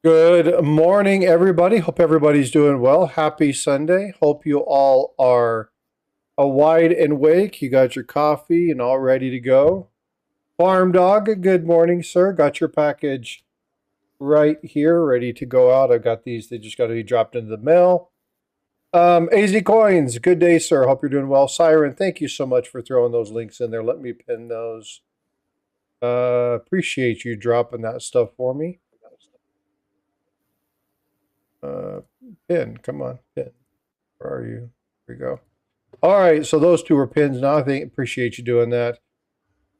Good morning, everybody. Hope everybody's doing well. Happy Sunday. Hope you all are wide and awake. You got your coffee and all ready to go. Farm Dog, good morning, sir. Got your package right here, ready to go out. I've got these. They just got to be dropped into the mail. AZ Coins, good day, sir. Hope you're doing well. Siren, thank you so much for throwing those links in there. Let me pin those. Appreciate you dropping that stuff for me. Uh, Pin, come on, pin. Where are you? Here we go. All right, so those two are pins now. I think appreciate you doing that.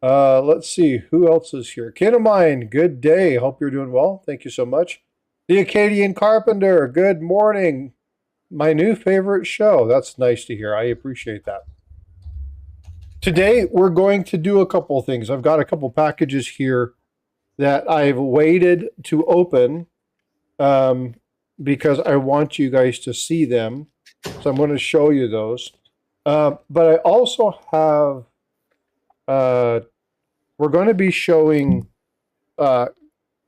Let's see who else is here. Kid of mine, good day. Hope you're doing well. Thank you so much. The Acadian Carpenter, good morning. My new favorite show. That's nice to hear. I appreciate that. Today we're going to do a couple things. I've got a couple packages here that I've waited to open because I want you guys to see them. So I'm going to show you those. But I also have, we're going to be showing,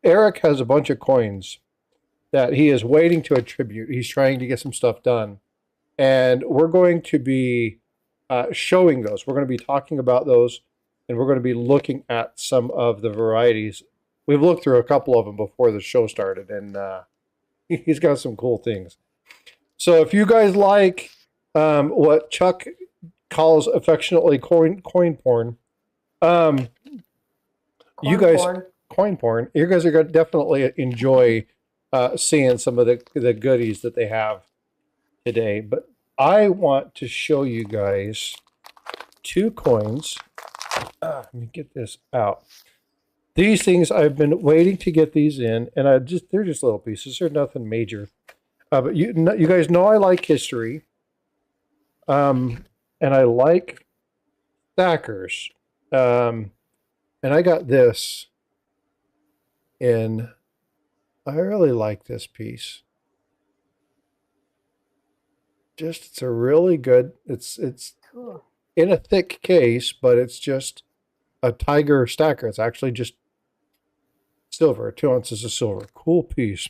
Eric has a bunch of coins that he is waiting to attribute. He's trying to get some stuff done. And we're going to be showing those. We're going to be talking about those, and we're going to be looking at some of the varieties. We've looked through a couple of them before the show started, and he's got some cool things. So if you guys like what Chuck calls affectionately coin porn, you guys coin porn, you guys are going to definitely enjoy seeing some of the goodies that they have today. But I want to show you guys two coins. Let me get this out. These things, I've been waiting to get these in, and they're just little pieces. They're nothing major. But you guys know I like history. And I like stackers. And I got this in, I really like this piece. It's a really good, it's Cool. in a thick case, but it's just a tiger stacker. It's actually just silver, 2 ounces of silver. Cool piece.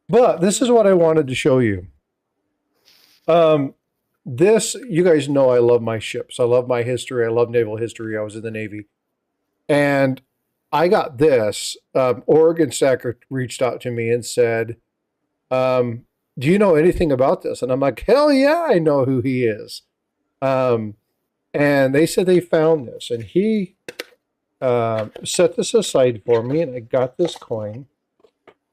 But this is what I wanted to show you. This, you guys know I love my ships. I love my history. I love naval history. I was in the Navy. And I got this. Oregon Stacker reached out to me and said, do you know anything about this? And I'm like, hell yeah, I know who he is. And they said they found this. And he set this aside for me, and I got this coin.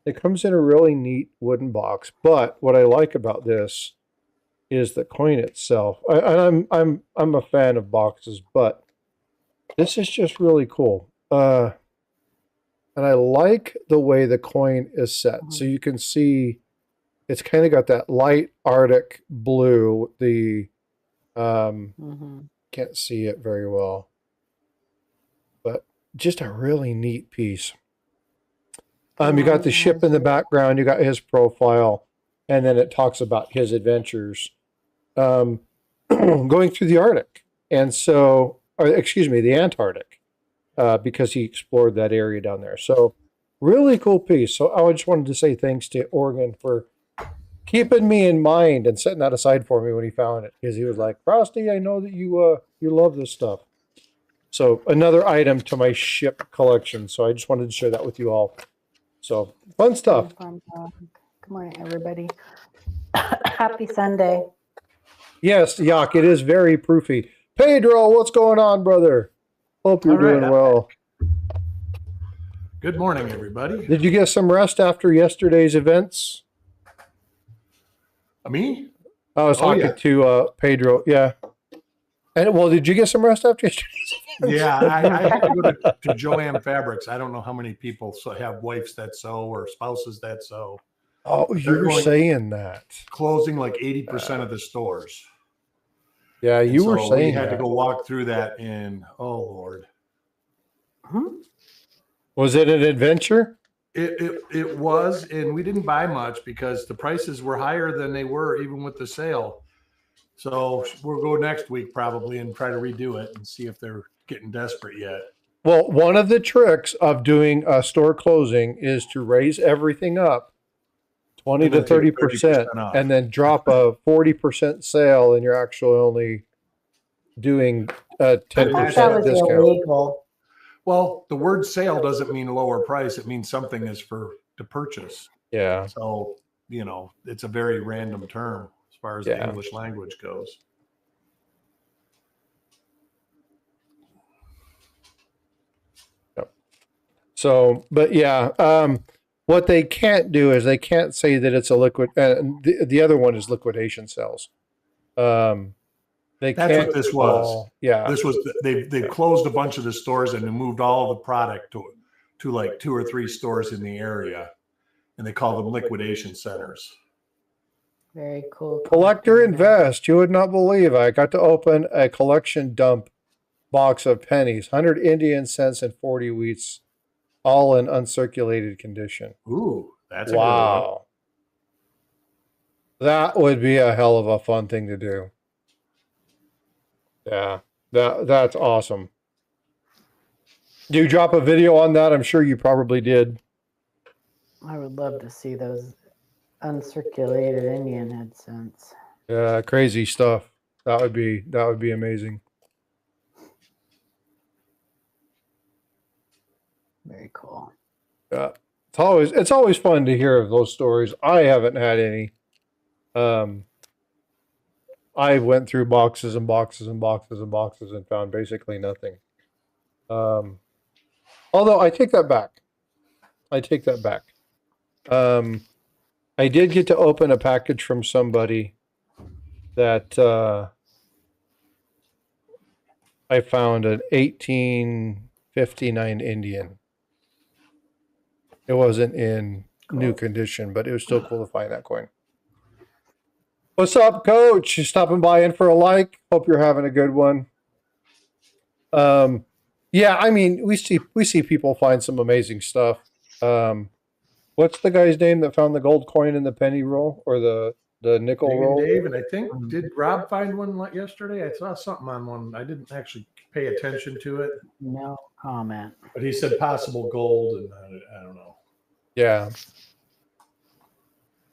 It comes in a really neat wooden box. But what I like about this is the coin itself. I'm a fan of boxes, but this is just really cool. And I like the way the coin is set. So you can see it's kind of got that light Arctic blue. The can't see it very well, but just a really neat piece. You got the ship in the background. You got his profile, and then it talks about his adventures going through the Arctic, and so, excuse me, the Antarctic, because he explored that area down there. So, really cool piece. So, I just wanted to say thanks to Oregon for keeping me in mind and setting that aside for me when he found it, because he was like, Frosty, I know that you love this stuff. So, another item to my ship collection. So, I just wanted to share that with you all. So, fun stuff. Good morning, everybody. Happy Sunday. Yes, Yak, it is very proofy. Pedro, what's going on, brother? Hope you're doing well. Good morning, everybody. Did you get some rest after yesterday's events? Me? I was talking to Pedro. Yeah. And well, did you get some rest after yesterday's events? Yeah, I had to go to Joanne Fabrics. I don't know how many people have wives that sew or spouses that sew. Oh, you were saying that. Closing like 80% of the stores. Yeah, you were saying we had to go walk through that, and oh Lord. Was it an adventure? It was, and we didn't buy much because the prices were higher than they were even with the sale. So we'll go next week probably and try to redo it and see if they're getting desperate yet. Well, one of the tricks of doing a store closing is to raise everything up 20 And to then take 30%, 30% off. and then drop a 40% sale, and you're actually only doing a I thought that 10% was discount. illegal. Well, the word sale doesn't mean lower price. It means something is to purchase. Yeah. So, it's a very random term as far as the Yeah. English language goes. So, but yeah, what they can't do is they can't say that it's a liquid. The other one is liquidation sales. They That's can't what this was. call- Yeah. This was they closed a bunch of the stores and moved all the product to like 2 or 3 stores in the area, and they call them liquidation centers. Very cool. Collector Invest. You would not believe I got to open a collection dump box of pennies, 100 Indian cents and 40 wheats, all in uncirculated condition. Ooh, that's a good one. Wow. That would be a hell of a fun thing to do. Yeah, that's awesome. Do you drop a video on that? I'm sure you probably did. I would love to see those uncirculated Indian head cents. Yeah, crazy stuff. That would be amazing. Very cool. Yeah. It's always fun to hear of those stories. I haven't had any. I went through boxes and boxes and boxes and boxes and found basically nothing. Although I take that back. I did get to open a package from somebody that I found an 1859 Indian. It wasn't in new condition, but it was still cool to find that coin. What's up, Coach? You stopping by in for a like? Hope you're having a good one. Yeah, I mean, we see people find some amazing stuff. What's the guy's name that found the gold coin in the penny roll or the nickel roll? Dave, and I think, did Rob find one yesterday? I saw something on one. I didn't actually pay attention to it. No comment. But he said possible gold, and I don't know. Yeah.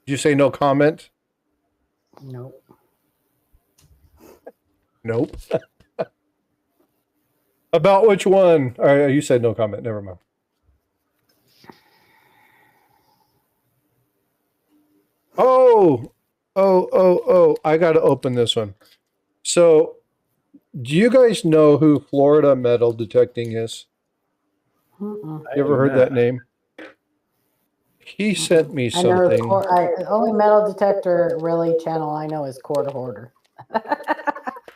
Did you say no comment? Nope. Nope. About which one? You said no comment. Never mind. Oh, I got to open this one. So, do you guys know who Florida Metal Detecting is? Mm-mm. You ever heard that name? He sent me I know something. the only metal detector really channel I know is Quarter Hoarder.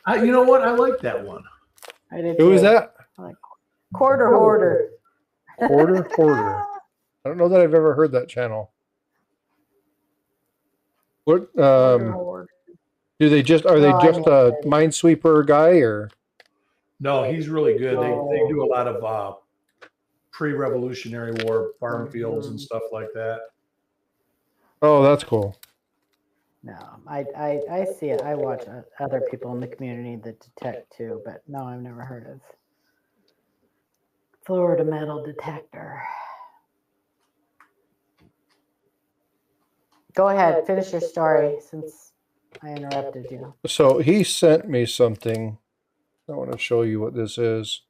You know what? I like that one. I did Who is too. that? Quarter Hoarder. Quarter Hoarder. I don't know that I've ever heard that channel. What Quarter Hoarder. are they just a minesweeper guy or? No, he's really good. They do a lot of pre-Revolutionary War farm fields and stuff like that. Oh, that's cool. No, I see it. I watch other people in the community that detect too, but no, I've never heard of Florida Metal Detector. Go ahead, finish your story since I interrupted you. So he sent me something. I want to show you what this is.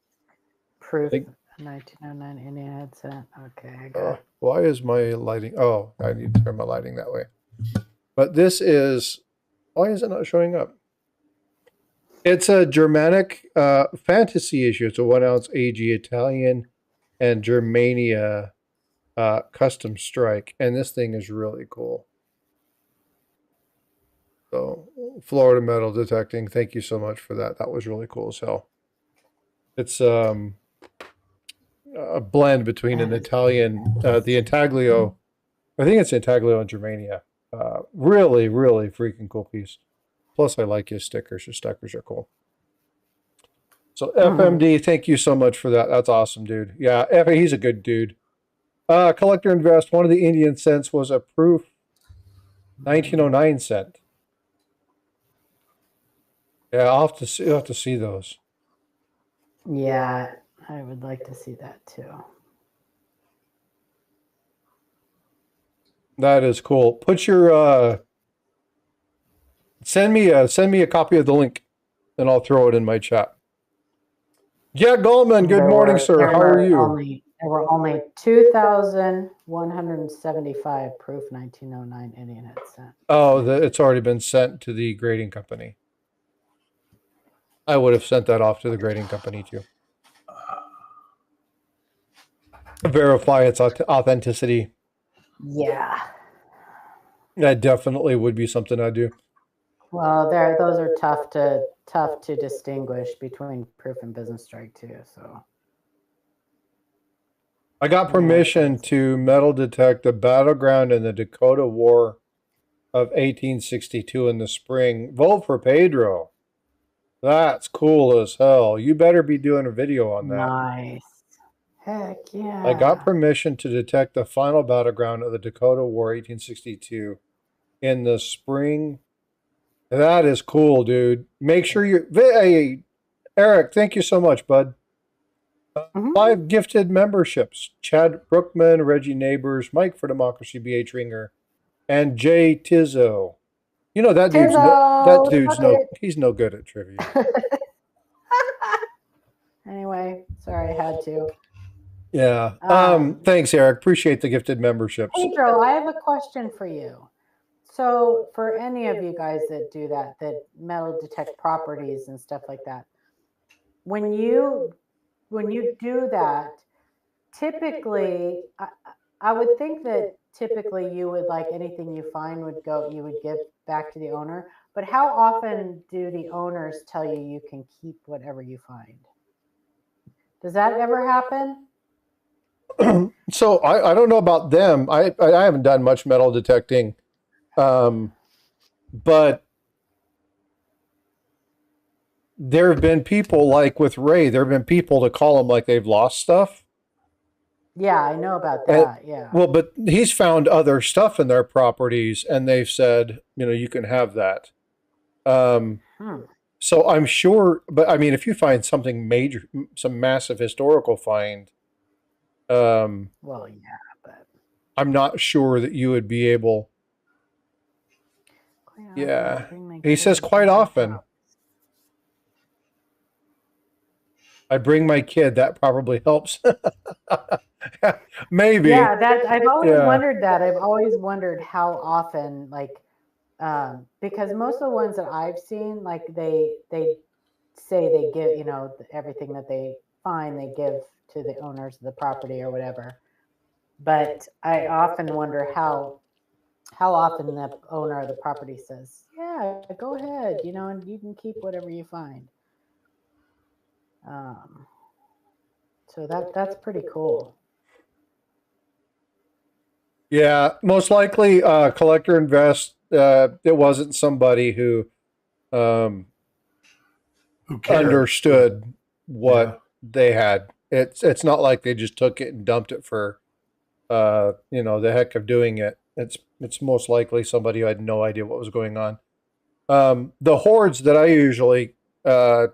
Proof 1909 Indian headset. Okay, I got it. Why is my lighting? Oh, I need to turn my lighting that way. But this is, why is it not showing up? It's a Germanic fantasy issue. It's a 1 ounce AG Italian and Germania custom strike. And this thing is really cool. So Florida Metal Detecting, thank you so much for that. That was really cool as hell. It's a blend between an Italian, the Intaglio, I think it's Intaglio and Germania. Really, really freaking cool piece. Plus, I like his stickers. His stickers are cool. So FMD, thank you so much for that. That's awesome, dude. Yeah, he's a good dude. Collector Invest, one of the Indian cents was a proof 1909 cent. Yeah, I'll have to see those. Yeah, I would like to see that too. That is cool. Put your send me a copy of the link, and I'll throw it in my chat. Yeah, Goldman. Good morning, sir. How are you? There were only 2,175 proof 1909 Indian had sent. Oh, it's already been sent to the grading company. I would have sent that off to the grading company too. Verify its authenticity. Yeah. That definitely would be something I'd do. Well, those are tough to distinguish between proof and business strike too. So I got permission to metal detect the battleground in the Dakota War of 1862 in the spring. Vote for Pedro. That's cool as hell. You better be doing a video on that. Nice. Heck yeah. I got permission to detect the final battleground of the Dakota War 1862 in the spring. That is cool, dude. Make sure you... Hey, Eric, thank you so much, bud. 5 gifted memberships. Chad Brookman, Reggie Neighbors, Mike for Democracy, B.H. Ringer, and Jay Tizzo. You know, that dude's he's no good at trivia. Anyway, sorry, I had to. Yeah. Thanks, Eric. Appreciate the gifted memberships. Pedro, I have a question for you. So for any of you guys that do that metal detect properties and stuff like that, when you do that, typically, I would think that typically you would, like, anything you find you would give back to the owner. But how often do the owners tell you can keep whatever you find? Does that ever happen? So I don't know about them. I haven't done much metal detecting, but there have been people, like with Ray, there have been people to call him like they've lost stuff. Yeah, I know about that. Yeah. Well, but he's found other stuff in their properties, and they've said, you can have that. So I'm sure, but I mean, if you find something major, some massive historical find, well, yeah, but I'm not sure that you would be able. Yeah, he says quite often. I bring my kid. That probably helps. Maybe. Yeah, I've always wondered that. I've always wondered how often, like, because most of the ones that I've seen, like, they say they give, everything that they find, they give to the owners of the property or whatever. But I often wonder how often the owner of the property says, yeah, go ahead, and you can keep whatever you find. So that's pretty cool. Yeah, most likely Collector Invest, it wasn't somebody who understood what they had. It's not like they just took it and dumped it for the heck of doing it. It's most likely somebody who had no idea what was going on. The hoards that I usually the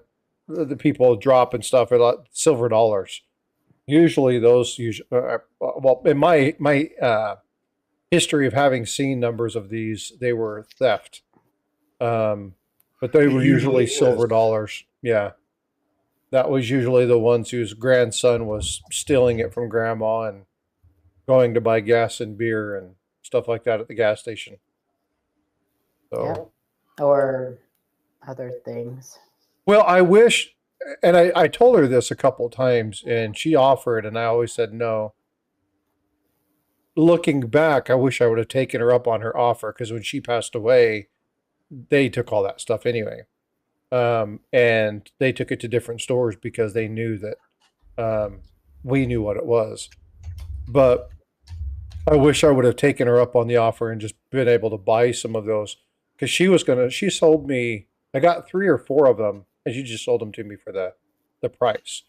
people drop and stuff are like silver dollars. Usually those well, in my history of having seen numbers of these, they were theft. But they were usually silver dollars. Yeah. That was usually the ones whose grandson was stealing it from grandma and going to buy gas and beer and stuff like that at the gas station. So, yep. Or other things. Well, I wish, and I told her this a couple of times, and she offered, and I always said no. Looking back, I wish I would have taken her up on her offer, because when she passed away, they took all that stuff anyway. And they took it to different stores because they knew that we knew what it was. But I wish I would have taken her up on the offer and just been able to buy some of those, because she sold me, I got 3 or 4 of them, and she just sold them to me for the price.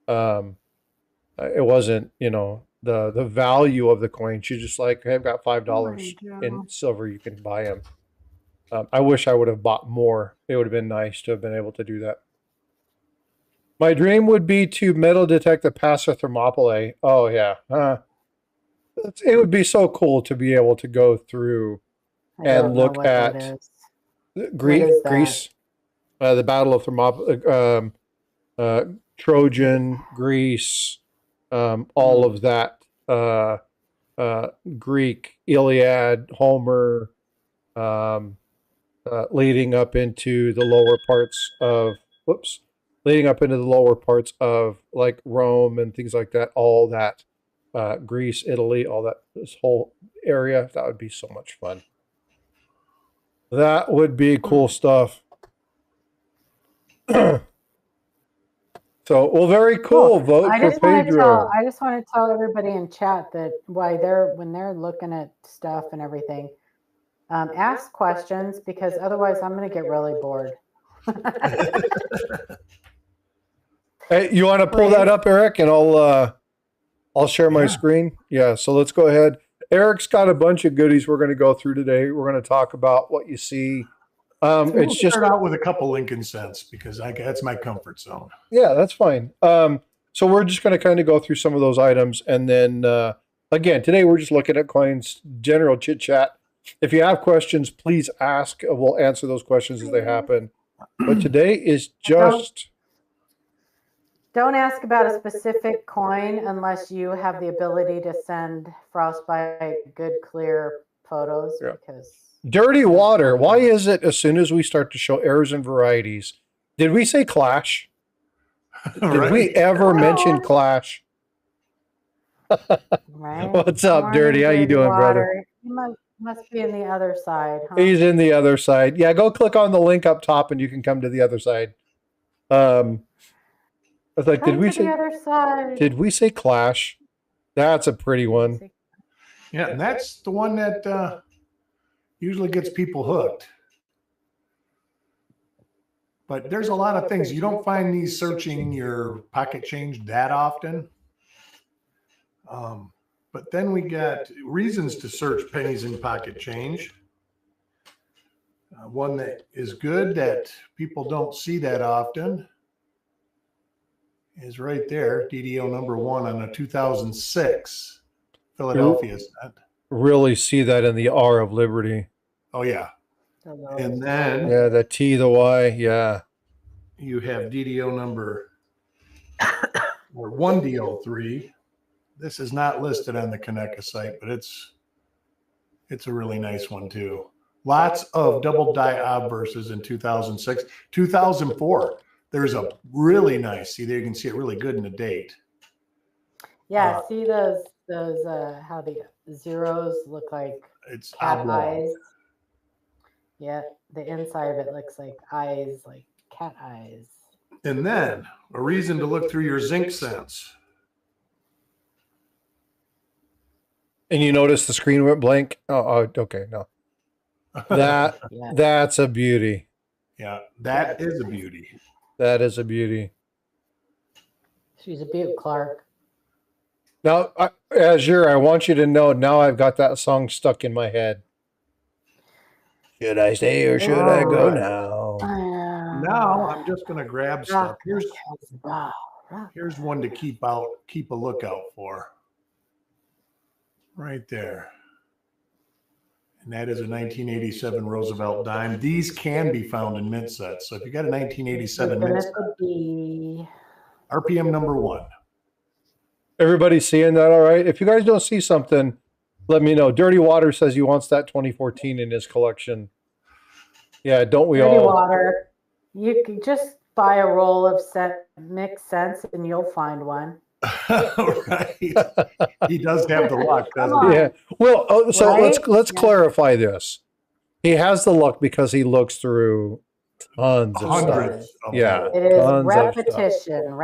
It wasn't, the value of the coin. She's just like, hey, I've got $5 in silver, you can buy them. I wish I would have bought more. It would have been nice to have been able to do that. My dream would be to metal detect the Paso Thermopylae. Oh, yeah. It would be so cool to be able to go through I and don't know look what that at is. What is that? Greece, the Battle of Trojan, Greece, all of that, Greek, Iliad, Homer, um, leading up into the lower parts of, whoops, leading up into the lower parts of like Rome and things like that, all that, Greece, Italy, all that, this whole area. That would be so much fun. That would be cool stuff. So, well, very cool. Vote I for just want to Pedro. tell everybody in chat that when they're looking at stuff and everything, ask questions, because otherwise I'm going to get really bored. Hey, you want to pull that up, Eric, and I'll share my screen. Yeah. So let's go ahead. Eric's got a bunch of goodies we're going to go through today. We're going to talk about what you see. We'll start out with a couple Lincoln cents because that's my comfort zone. Yeah, that's fine. So we're just going to kind of go through some of those items, and then again, today we're just looking at coins, general chit chat. If you have questions, please ask. We'll answer those questions as they happen. But today is just. Don't ask about a specific coin unless you have the ability to send Frostbyte good, clear photos. Yeah. Because Dirty water. Why is it as soon as we start to show errors and varieties? Did we say Clash? Did we ever mention Clash? Right. What's up, Dirty? How you doing, brother? He must be in the other side, huh? He's in the other side. Yeah, go click on the link up top and you can come to the other side. I was like, did we say Clash? That's a pretty one. Yeah, and that's the one that usually gets people hooked. But there's a lot of things. You don't find these searching your pocket change that often. But then we got reasons to search pennies in pocket change. One that is good that people don't see that often is right there, DDO number 1 on a 2006 Philadelphia set. Really see that in the R of Liberty. Oh, yeah. And then the T, the Y, yeah. You have DDO number or 1DO3. This is not listed on the Kaneka site, but it's a really nice one too. Lots of double die obverses in 2006. 2004, there's a really nice, see there you can see it really good in the date. Yeah, see those how the zeros look like it's cat oblong. eyes. Yeah, the inside of it looks like eyes, like cat eyes. And then a reason to look through your zinc sense. And you notice the screen went blank? Oh, okay, no. That's a beauty. Yeah, that is a beauty. That is a beauty. She's a beaut, Clark. Now, Azure, I want you to know, now I've got that song stuck in my head. Should I stay or should I go now? Now I'm just going to grab stuff. Here's one to keep a lookout for. Right there. And that is a 1987 Roosevelt dime. These can be found in mint sets. So if you got a 1987 mint set, RPM number 1. Everybody seeing that all right? If you guys don't see something, let me know. Dirty Water says he wants that 2014 in his collection. Yeah, don't we all? Dirty Water. You can just buy a roll of mixed scents and you'll find one. Right. He does have the luck, doesn't he? Yeah. Well, so let's clarify this. He has the luck because he looks through tons of hundreds stuff. Of Yeah. It is repetition.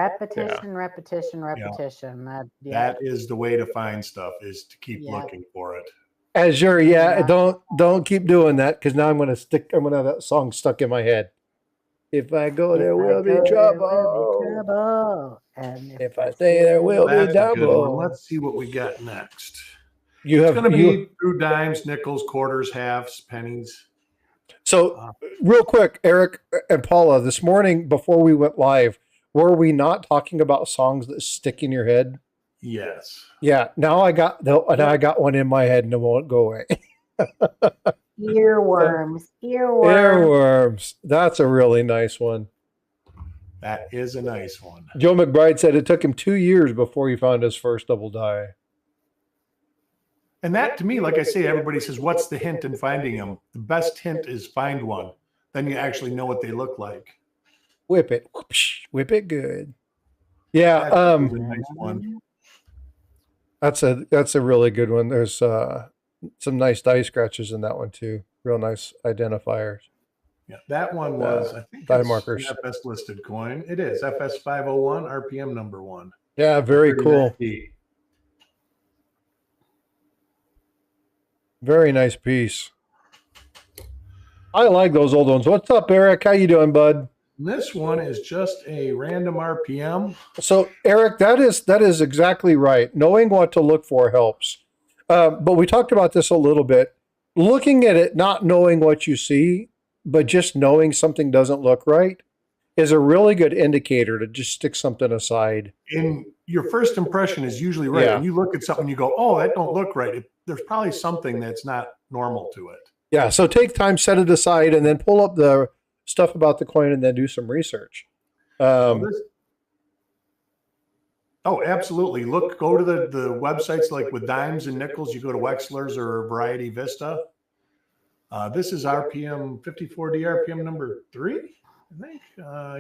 That is the way to find stuff, is to keep looking for it. Azure, don't keep doing that, because now I'm gonna have that song stuck in my head. If I go, there will be trouble. And if I stay, there will be double. Let's see what we got next. It's going to be through dimes, nickels, quarters, halves, pennies. So, real quick, Eric and Paula, this morning before we went live, were we not talking about songs that stick in your head? Yes. Yeah. Now I got one in my head and it won't go away. Earworms. Earworms. Earworms. That's a really nice one. That is a nice one. Joe McBride said it took him 2 years before he found his first double die. And that to me, like I say, everybody says, what's the hint in finding them? The best hint is find one. Then you actually know what they look like. Whip it. Whoopsh, whip it good. Yeah. That's a nice one. That's a really good one. There's some nice die scratches in that one too. Real nice identifiers. Yeah, that one was, I think, die it's markers. an FS listed coin. It is FS 501, RPM number 1. Yeah, very cool. Pretty Very nice piece. I like those old ones. What's up, Eric? How you doing, bud? This one is just a random RPM. So, Eric, that is exactly right. Knowing what to look for helps. But we talked about this a little bit. Looking at it, not knowing what you see, but just knowing something doesn't look right is a really good indicator to just stick something aside. And your first impression is usually right. Yeah. And you look at something, you go, oh, that don't look right. There's probably something that's not normal to it. Yeah, so take time, set it aside, and then pull up the stuff about the coin and then do some research. Oh, absolutely. Go to the websites like with dimes and nickels. You go to Wexler's or Variety Vista. This is RPM 54D, RPM number 3, I think.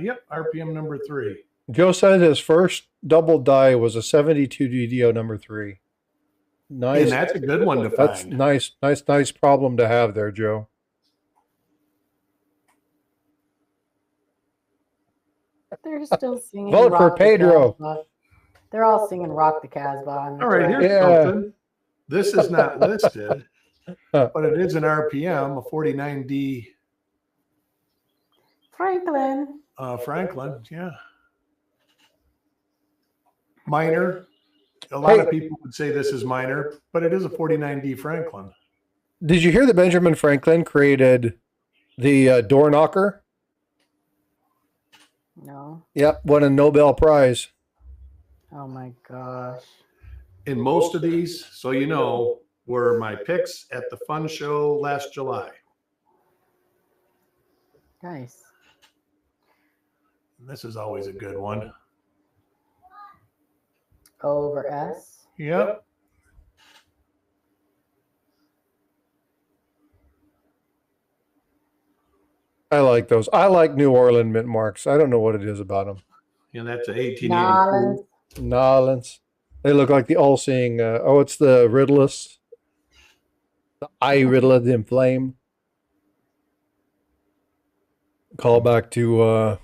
Yep, RPM number 3. Joe said his first double die was a 72 DDO number 3. Nice. And that's a good one to That's find. nice problem to have there, Joe. They're still singing. Vote for Rock the Pedro. Casbah. They're all singing Rock the Casbah. On the All right, track. here's Yeah. something. This is not listed, but it is an RPM, a 49D Franklin. Franklin. Yeah. Minor. A lot of people would say this is minor, but it is a 49D Franklin. Did you hear that Benjamin Franklin created the door knocker? No. Yep, won a Nobel Prize. Oh my gosh. And most of these, so you know, were my picks at the fun show last July. Nice. And this is always a good one. O over S. Yep. I like those. I like New Orleans mint marks. I don't know what it is about them. And that's an 1882. Nolans. Nolans. They look like the all-seeing. It's the Riddless. The eye Riddler, the Inflame. Call back to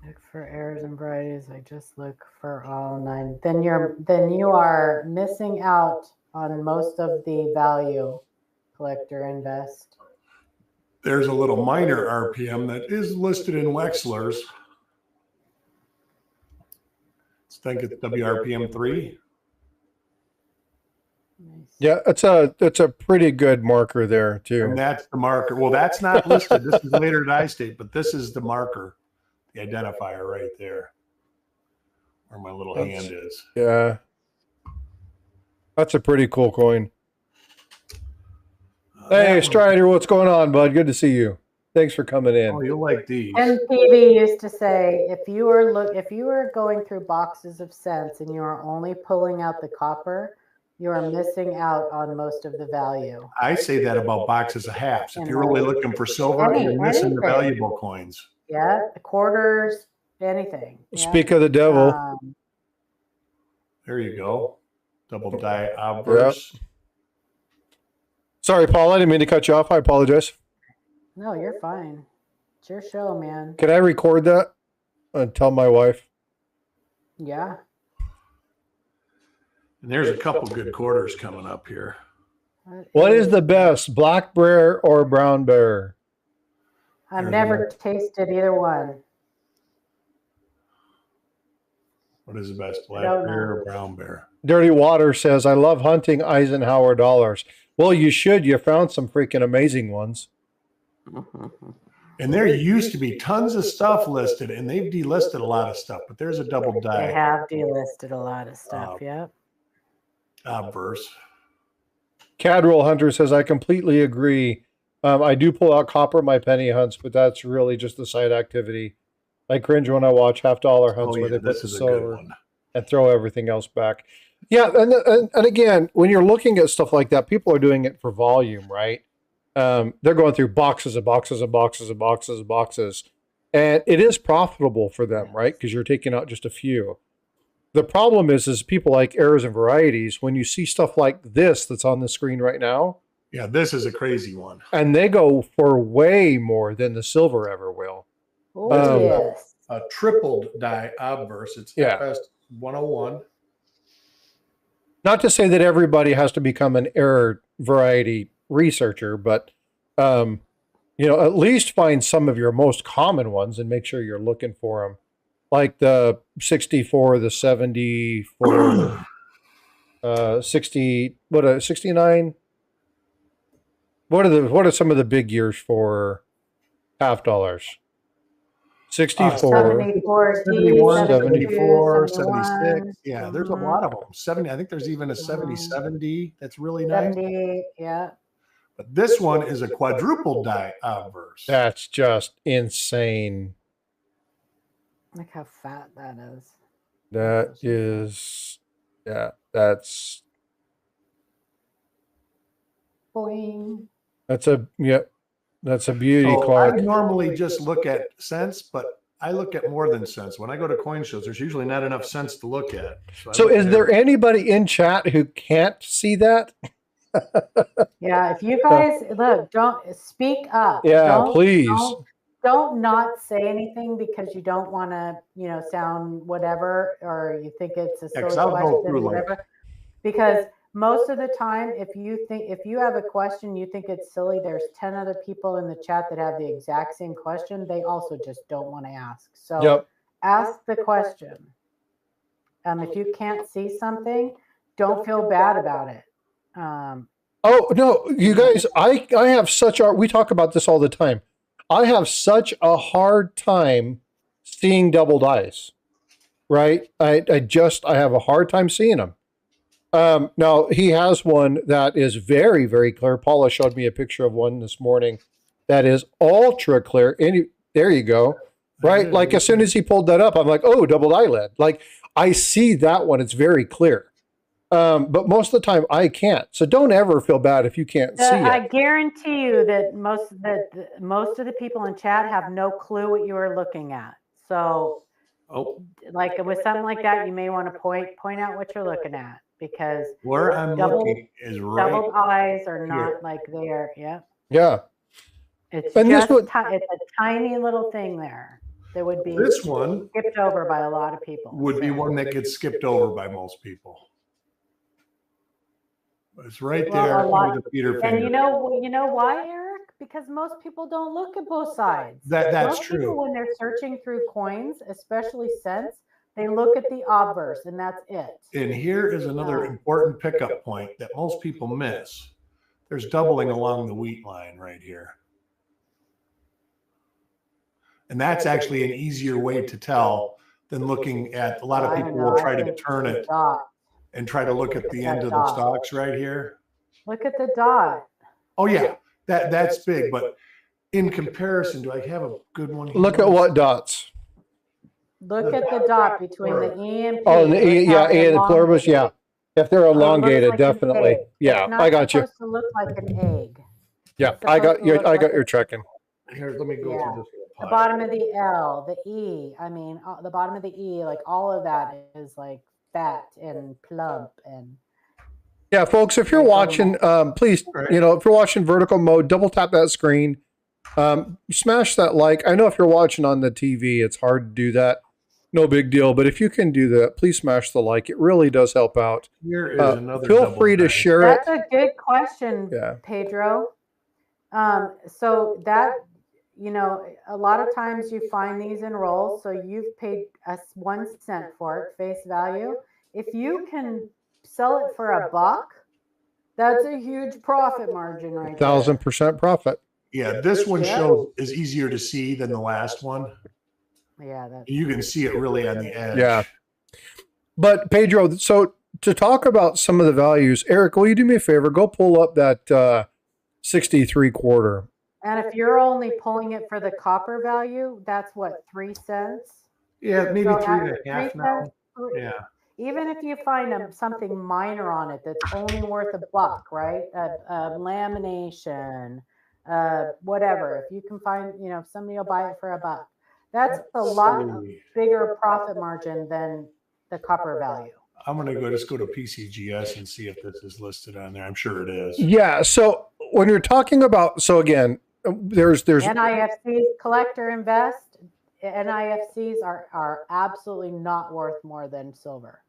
Look for errors and varieties. I just look for all 9. Then you are missing out on most of the value collector invest. There's a little minor RPM that is listed in Wexler's. Let's think it's WRPM 3. Nice. yeah, it's a pretty good marker there too. And that's the marker. Well, that's not listed. This is later die state, but this is the marker, the identifier right there, where my little hand is. Yeah, that's a pretty cool coin. Hey, Strider, what's going on, bud? Good to see you. Thanks for coming in. Oh, you'll like these. And PB used to say, if you were going through boxes of cents and you are only pulling out the copper, you are missing out on most of the value. I say that about boxes of halves. If you're really looking for silver, you're missing the valuable coins. Yeah, the quarters, anything. Yeah. Speak of the devil. There you go. Double die obverse. Sorry, Paul. I didn't mean to cut you off. I apologize. No, you're fine. It's your show, man. Can I record that and tell my wife? Yeah. And there's a couple good quarters coming up here. What is the best, black bear or brown bear? I've never tasted either one. What is the best, black don't bear know. or brown bear? Dirty Water says, I love hunting Eisenhower dollars. Well, you should. You found some freaking amazing ones. And there used to be tons of stuff listed, and they've delisted a lot of stuff, but there's a double die. They have delisted a lot of stuff, yep. Obverse. Cadroll Hunter says, I completely agree. I do pull out copper in my penny hunts, but that's really just a side activity. I cringe when I watch $50 hunts where they put the silver and throw everything else back. Yeah, and again, when you're looking at stuff like that, people are doing it for volume, right? They're going through boxes and boxes and boxes and boxes and boxes. And it is profitable for them, right? Because you're taking out just a few. The problem is people like Errors and Varieties, when you see stuff like this that's on the screen right now. Yeah, this is a crazy one. And they go for way more than the silver ever will. Oh, yes. A tripled die obverse. It's FS 101. Not to say that everybody has to become an error variety researcher, but at least find some of your most common ones and make sure you're looking for them, like the 64, the 74, 60, 69. What are some of the big years for $50? 64, 74, 71, 74, 76. Yeah, there's a lot of them. 70. I think there's even a 70 that's really nice. 70, yeah. But this one is a quadruple die obverse. That's just insane. Look how fat that is. That is, yeah, that's. Boing. That's a beauty, So Clark. I normally just look at cents, but I look at more than cents. When I go to coin shows, there's usually not enough cents to look at. So is there anybody in chat who can't see that? Yeah, if you guys look, don't speak up. Yeah, please. Don't not say anything because you don't want to, sound whatever, or you think it's a silly question, or whatever. Because most of the time, if you have a question, you think it's silly, there's 10 other people in the chat that have the exact same question. They also just don't want to ask. So ask the question. If you can't see something, don't feel bad about it. Oh no, you guys, I have we talk about this all the time. I have such a hard time seeing double dice, right? I have a hard time seeing them. Now he has one that is very, very clear. Paula showed me a picture of one this morning that is ultra clear. There you go. Right. Like as soon as he pulled that up, I'm like, oh, double eyelid. Like I see that one. It's very clear. But most of the time I can't. So don't ever feel bad if you can't see it. I guarantee you that most of the people in chat have no clue what you are looking at. So like with something like that, you may want to point out what you're looking at, because where I'm looking is right. Doubled eyes are not like there. Yeah. Yeah. It's just it's a tiny little thing there that would be this one skipped over by a lot of people. Would be one that gets skipped over by most people. It's right there with the Peter finger. And you know why, Eric? Because most people don't look at both sides. That's most true. People, when they're searching through coins, especially cents, they look at the obverse, and that's it. And here is another important pickup point that most people miss. There's doubling along the wheat line right here. And that's actually an easier way to tell than looking at, a lot of people will try to turn it and try to look at the end of the stocks right here. Look at the dot. Oh yeah, that's big, but in comparison, do I have a good one here? Look at what dots. Look at the dot between the E and P. Oh, and the E, yeah, A and the pluribus, yeah. If they're elongated, like definitely. Yeah, I got you. It's supposed to look like an egg. Yeah, I got your checking. Here, let me go through this. The bottom of the L, the E, the bottom of the E, like all of that is like fat and plump. And yeah, folks, if you're watching, please, if you're watching vertical mode, double tap that screen, smash that like. I know if you're watching on the TV, it's hard to do that. No big deal. But if you can do that, please smash the like. It really does help out. Here is another. Feel free to share it. That's a good question, Pedro. So that, a lot of times you find these in rolls. So you've paid us 1 cent for it, face value. If you can sell it for $1, that's a huge profit margin right there. 1,000% profit. Yeah, this one Yeah. is easier to see than the last one. Yeah, that's You can see it really on the edge. Yeah. But Pedro, so to talk about some of the values, Eric, will you do me a favor? Go pull up that 63 quarter. And if you're only pulling it for the copper value, that's what, 3 cents? Yeah, maybe So three at and a half 3 now. cents, Yeah. even if you find something minor on it that's only worth $1, right? A lamination, whatever. If you can find, if somebody will buy it for $1, that's a lot bigger profit margin than the copper value. I'm going to just go to PCGS and see if this is listed on there. I'm sure it is. Yeah. So when you're talking about, so again, there's NIFCs, collector invest. NIFCs are absolutely not worth more than silver.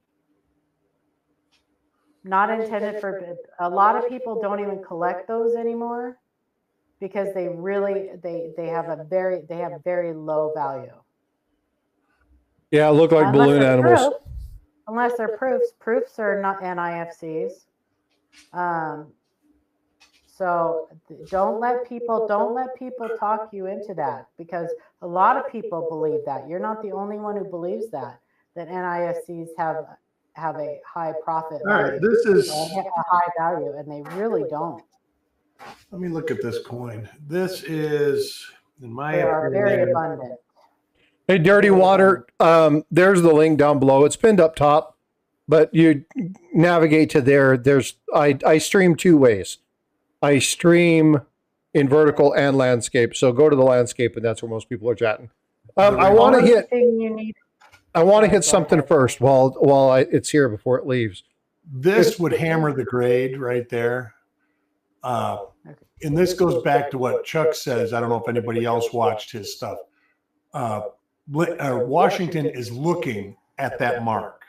Not intended for, a lot of people don't even collect those anymore because they really, they have very low value. Yeah, look like Unless balloon they're animals. proofs. Unless they're proofs. Proofs are not NIFCs. So don't let people talk you into that, because a lot of people believe that. You're not the only one who believes that NIFCs have a high profit All right, this is a high value, and they really don't. Let me look at this coin. This is, in my They are very opinion, abundant. Hey, Dirty Water, there's the link down below. It's pinned up top, but you navigate to there. I stream 2 ways. I stream in vertical and landscape. So go to the landscape, and that's where most people are chatting. I want to hit something first while it's here before it leaves. This would hammer the grade right there. And this goes back to what Chuck says. I don't know if anybody else watched his stuff. Washington is looking at that mark.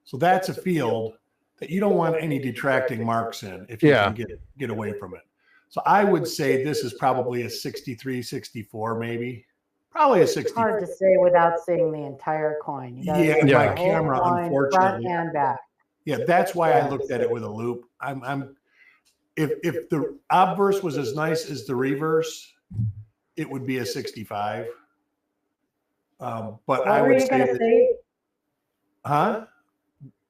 So that's a field that you don't want any detracting marks in if you can get away from it. So I would say this is probably a 63, 64, maybe. Probably a 60. Hard to say without seeing the entire coin. Yeah, my camera, unfortunately. Front and back. Yeah, that's why I looked at it with a loop. If the obverse was as nice as the reverse, it would be a 65. But what I would say, huh?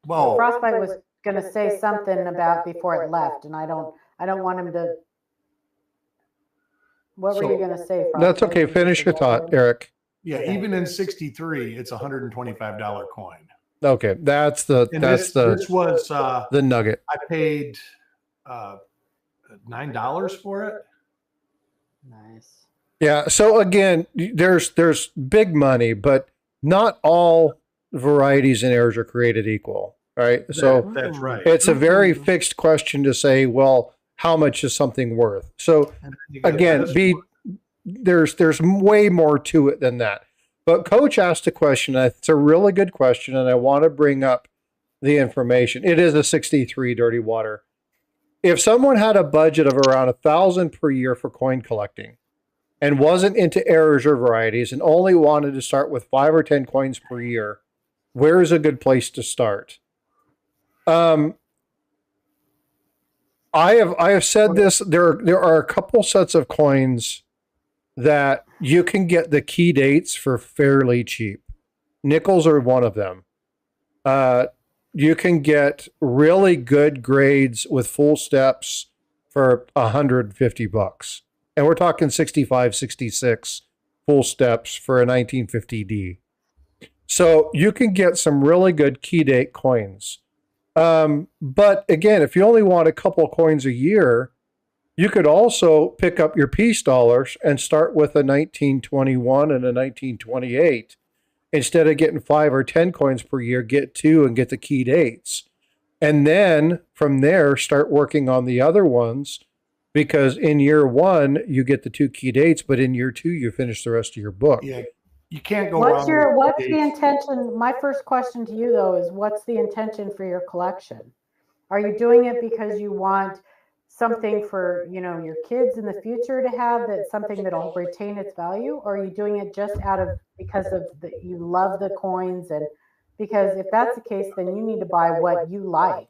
Well, Frostbyte was going to say something about before it left, and I don't want him to. What were you going to say, Frostbyte? That's okay. Finish your thought, Eric. Yeah, even in 63, it's a $125 coin. Okay, this was the nugget. I paid $9 for it. Nice. Yeah. So again, there's big money, but not all varieties and errors are created equal. Right. So that's right. It's a very fixed question to say, well, how much is something worth? So again, there's way more to it than that. But Coach asked a question. It's a really good question, and I want to bring up the information. It is a 63 Dirty Water. If someone had a budget of around $1,000 per year for coin collecting and wasn't into errors or varieties and only wanted to start with 5 or 10 coins per year, where is a good place to start? I have said this. There are a couple sets of coins that you can get the key dates for fairly cheap. Nickels are one of them. You can get really good grades with full steps for $150. And we're talking 65, 66 full steps for a 1950D. So you can get some really good key date coins. But again, if you only want a couple coins a year, you could also pick up your peace dollars and start with a 1921 and a 1928. Instead of getting 5 or 10 coins per year, get 2 and get the key dates. And then from there, start working on the other ones, because in year 1, you get the 2 key dates, but in year 2, you finish the rest of your book. Yeah, you can't go wrong. What's the intention? My first question to you, though, is what's the intention for your collection? Are you doing it because you want something for your kids in the future to have, that's something that'll retain its value, or are you doing it just because you love the coins? And because if that's the case, then you need to buy what you like.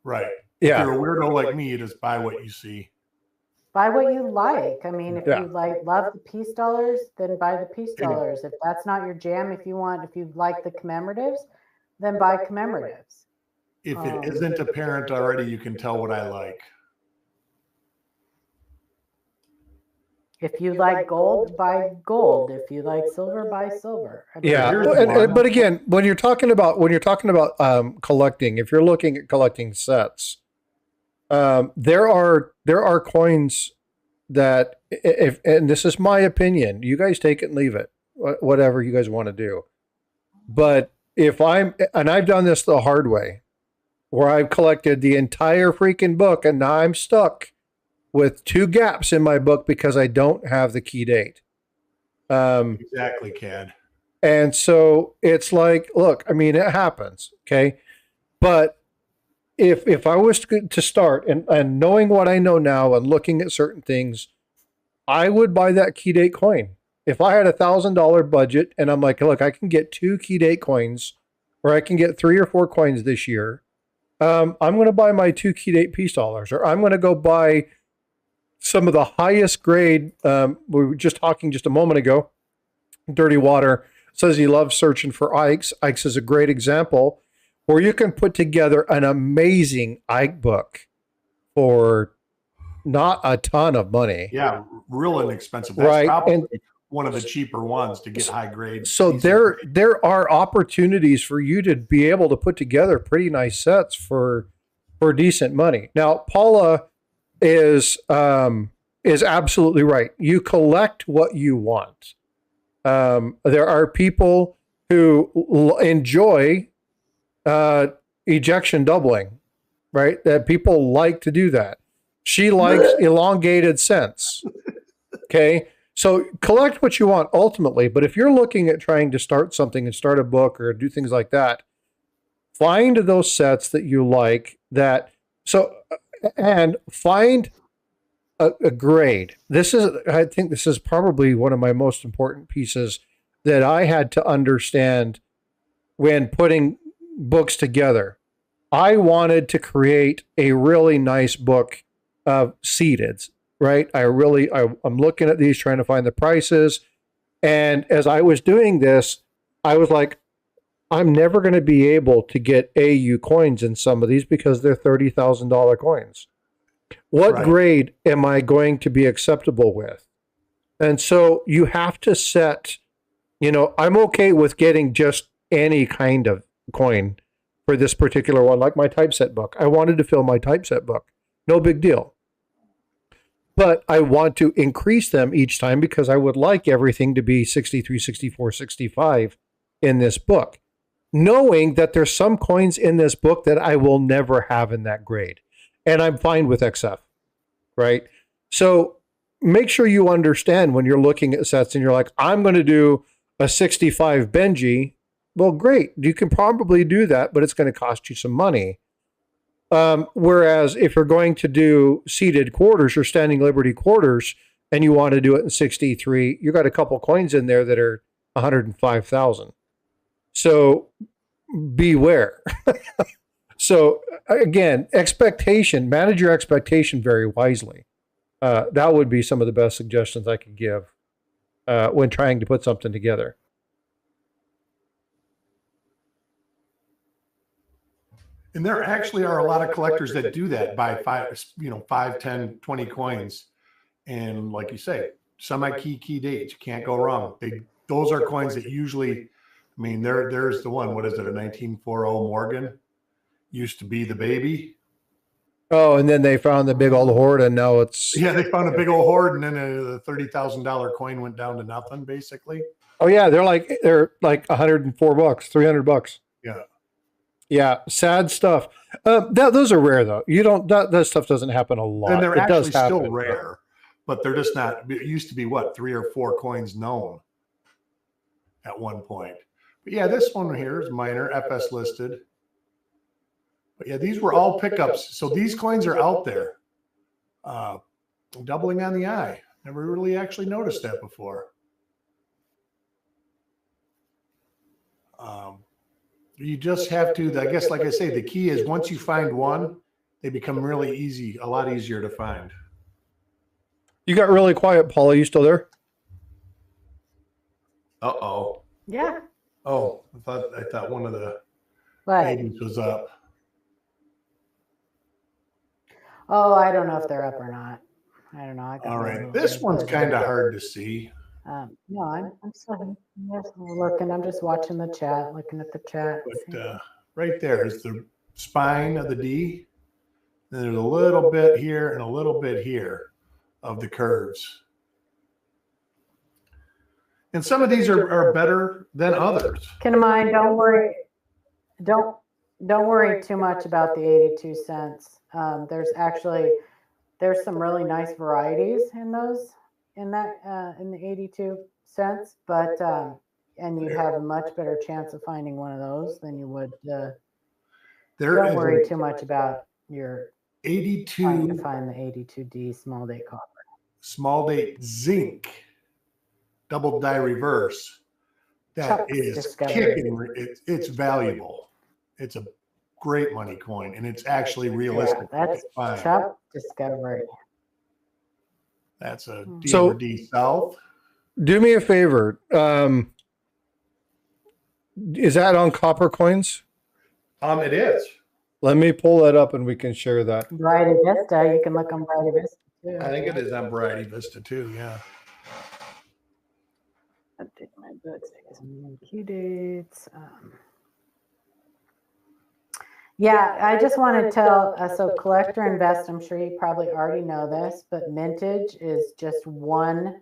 Right. Yeah. If you're a weirdo like me, you just buy what you see. Buy what you like. I mean, if Yeah. you love the peace dollars, then buy the peace dollars. If that's not your jam, if you like the commemoratives, then buy commemoratives. If it isn't apparent already, you can tell what I like. If you like gold, buy gold. If you like silver, buy silver. I mean, Yeah, Here's one. but again, when you're talking about collecting, if you're looking at collecting sets, there are coins that if, and this is my opinion, you guys take it and leave it, whatever you guys want to do. But and I've done this the hard way, where I've collected the entire freaking book, and now I'm stuck with 2 gaps in my book because I don't have the key date. Exactly, Cad. And so it's like, look, I mean, it happens, okay? But if I was to start and knowing what I know now and looking at certain things, I would buy that key date coin. If I had $1,000 budget and I'm like, look, I can get 2 key date coins, or I can get 3 or 4 coins this year, I'm going to buy my 2 key date peace dollars, or I'm going to go buy some of the highest grade. We were just talking just a moment ago. Dirty Water says he loves searching for Ikes. Ikes is a great example where you can put together an amazing Ike book for not a ton of money. Yeah, real inexpensive. That's Right. probably And one of the cheaper ones to get high grade. so there are opportunities for you to be able to put together pretty nice sets for decent money. Now, Paula is absolutely right. You collect what you want. There are people who enjoy ejection doubling, right? That people like to do that. She likes elongated scents. Okay. So collect what you want ultimately, but if you're looking at trying to start something and start a book or do things like that, find those sets that you like and find a grade. I think this is probably one of my most important pieces that I had to understand when putting books together. I wanted to create a really nice book of seededs, right? I'm looking at these, trying to find the prices. And as I was doing this, I was like, I'm never going to be able to get AU coins in some of these because they're $30,000 coins. What grade am I going to be acceptable with? And so you have to set, I'm okay with getting just any kind of coin for this particular one, like my typeset book. I wanted to fill my typeset book. No big deal. But I want to increase them each time because I would like everything to be 63, 64, 65 in this book, knowing that there's some coins in this book that I will never have in that grade. And I'm fine with XF, right? So make sure you understand when you're looking at sets and you're like, I'm going to do a 65 Benji. Well, great. You can probably do that, but it's going to cost you some money. Whereas if you're going to do seated quarters or standing liberty quarters and you want to do it in 63, you got a couple coins in there that are 105,000. So beware. So again, manage your expectation very wisely. That would be some of the best suggestions I could give when trying to put something together. And there actually are a lot of collectors that do that, buy 5, 10, 20 coins. And like you say, key dates, you can't go wrong. Those are coins that usually, there's the one, what is it, a 1940 Morgan? Used to be the baby. Oh, and then they found the big old hoard, and now it's... Yeah, they found a big old hoard, and then the $30,000 coin went down to nothing, basically. Oh, yeah, they're like $104, $300. Yeah. Yeah, sad stuff. Those are rare, though. That stuff doesn't happen a lot. And they're actually still rare, but they're just not... It used to be, 3 or 4 coins known at one point. But yeah, this one here is minor, FS listed. But yeah, these were all pickups. So these coins are out there. Doubling on the eye. Never really actually noticed that before. You just have to, I guess, like I say, the key is once you find one, they become really easy, a lot easier to find. You got really quiet, Paula. You still there? Uh-oh. Yeah. Oh, I thought one of the But babies was up. oh, I don't know if they're up or not. I don't know. I got All my right. little This one's earbud kind in. of hard to see. No, I'm still looking. I'm just watching the chat, looking at the chat. But right there is the spine of the D. And there's a little bit here and a little bit here of the curves. And some of these are better than others. Keep in mind, don't worry. Don't worry too much about the 82 cents. There's some really nice varieties in those in the 82 cents, but and you'd have a much better chance of finding one of those than you would. Don't worry too much about your 82 trying to find the 82D small date copper. Small date zinc double die reverse. That Chuck's is discovery. kicking. It's valuable. It's a great money coin, and it's actually realistic. Yeah, that's Chuck discovery. That's a D So- over D South. Do me a favor. Is that on copper coins? It is. Let me pull that up and we can share that. Variety Vista, you can look on Variety Vista too. I think it is on Variety Vista too. Yeah. Update my books. Key dates. Yeah, I just want to tell. So collector invest. I'm sure you probably already know this, but mintage is just one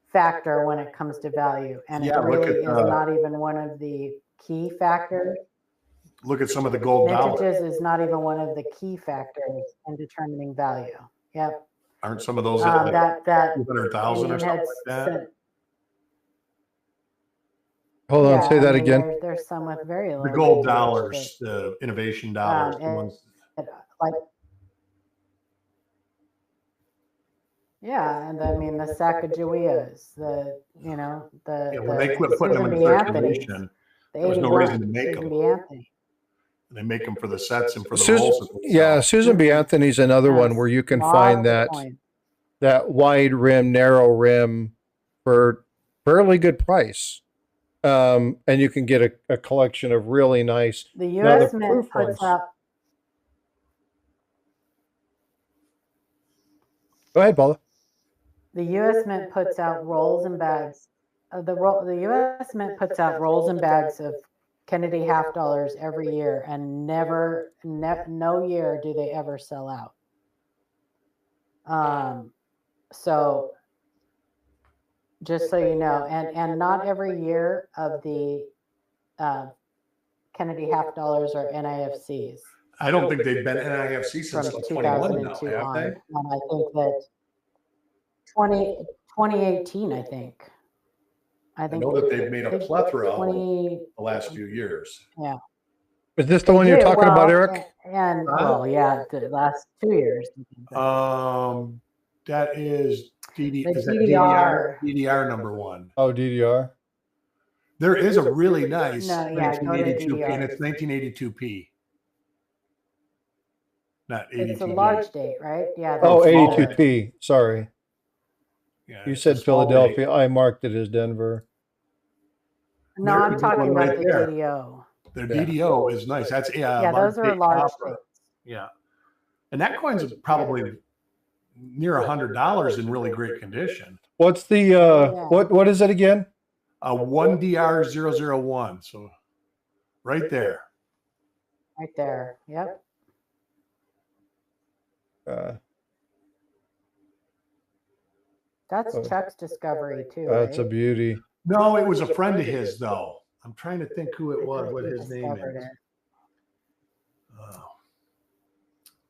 factor when it comes to value, and Yeah, it look really at, is not even one of the key factors. Look at some of the gold dollars. Mintages is not even one of the key factors in determining value. Yep. Aren't some of those at like That 200,000 or something like that? Hold on, say that I mean, again. There's some with very low. The gold mintage, dollars, the innovation dollars, the ones. like, yeah, and I mean the Sacagaweas, When they quit putting them in Susan B. Anthony's, circulation, the there was no 81, reason to make Susan them. B. Anthony. They make them for the sets and for the Susan, rolls. yeah, Susan B. Anthony's another one where you can find that wide rim, narrow rim for fairly good price. And you can get a collection of really nice. The Now, U.S. the Mint proof puts ones- out. Go ahead, Paula. The U.S. Mint puts out rolls and bags. The U.S. Mint puts out rolls and bags of Kennedy half dollars every year, and no year do they ever sell out. So just so you know, and not every year of the Kennedy half dollars are NIFCs. I don't think they've been NIFC From since like 21 now, 2002 have on. they? And I think that 2018, I think. I know that they've made a plethora of them 20, the last few years. yeah. Is this the one you're talking about, Eric? And well, yeah, the last 2 years. That is The DDR DDR. number one. Oh, DDR. There is a really nice No, yeah, go to 1982p, DDR. and it's 1982p. Not 82. It's a large date, right? Yeah. Oh, that's 82p. Sorry. Yeah, You it's said a small Philadelphia. date. I marked it as Denver. No, There's I'm one talking about right the there. DDO. Their DDO is nice. That's Yeah, those are large copper. dates. Yeah, and that coin's probably near $100 in really great condition. What's the what is it again? A 1DR001. So right there. Right there. Yep. That's Chuck's discovery too. That's a right? beauty. No, it was a friend of his though. I'm trying to think who it was, what He his name discovered is. it.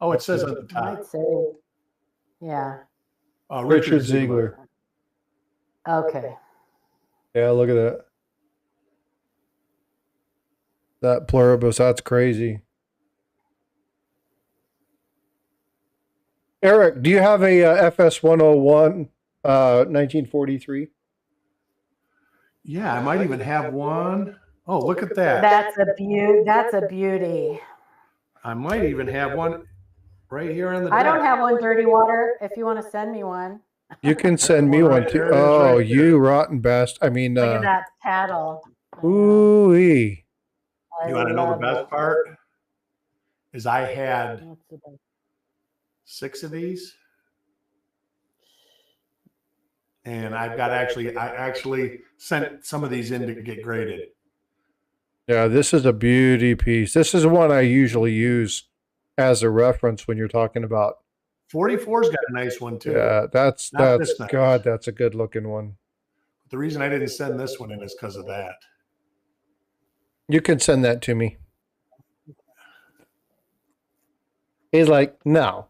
Oh, it says at the Might top. say, yeah. Richard Ziegler. Okay. Yeah, look at that. That pluribus, that's crazy. Eric, do you have a FS 101 1943? Yeah, I might even have one. Oh, look at that. That's a beauty. That's a beauty. I might even have one right here on the I don't deck. have one, Dirty Water. If you want to send me one. You can send me one one right too. there, it is Oh, right you rotten bastard. I mean, Look at that tattle. I know. ooh-wee. You want to know the love best it. part? Is I had What's the best? 6 of these. And I actually sent some of these in to get graded. Yeah, this is a beauty piece. This is one I usually use as a reference when you're talking about. 44's got a nice one too. Yeah, that's Not this nice. God, that's a good looking one. The reason I didn't send this one in is because of that. You can send that to me. He's like, no.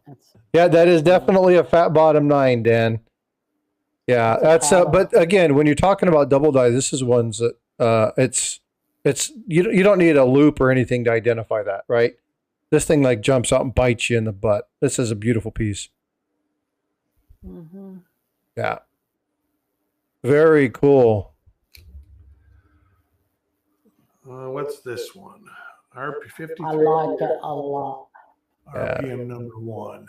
Yeah, that is definitely a fat bottom 9, Dan. Yeah, that's but again, when you're talking about double die, this is ones that it's you don't need a loop or anything to identify that, right? This thing like jumps out and bites you in the butt. This is a beautiful piece. Mm-hmm. Yeah. Very cool. What's this one? RP53. I like it a lot. RPM number 1.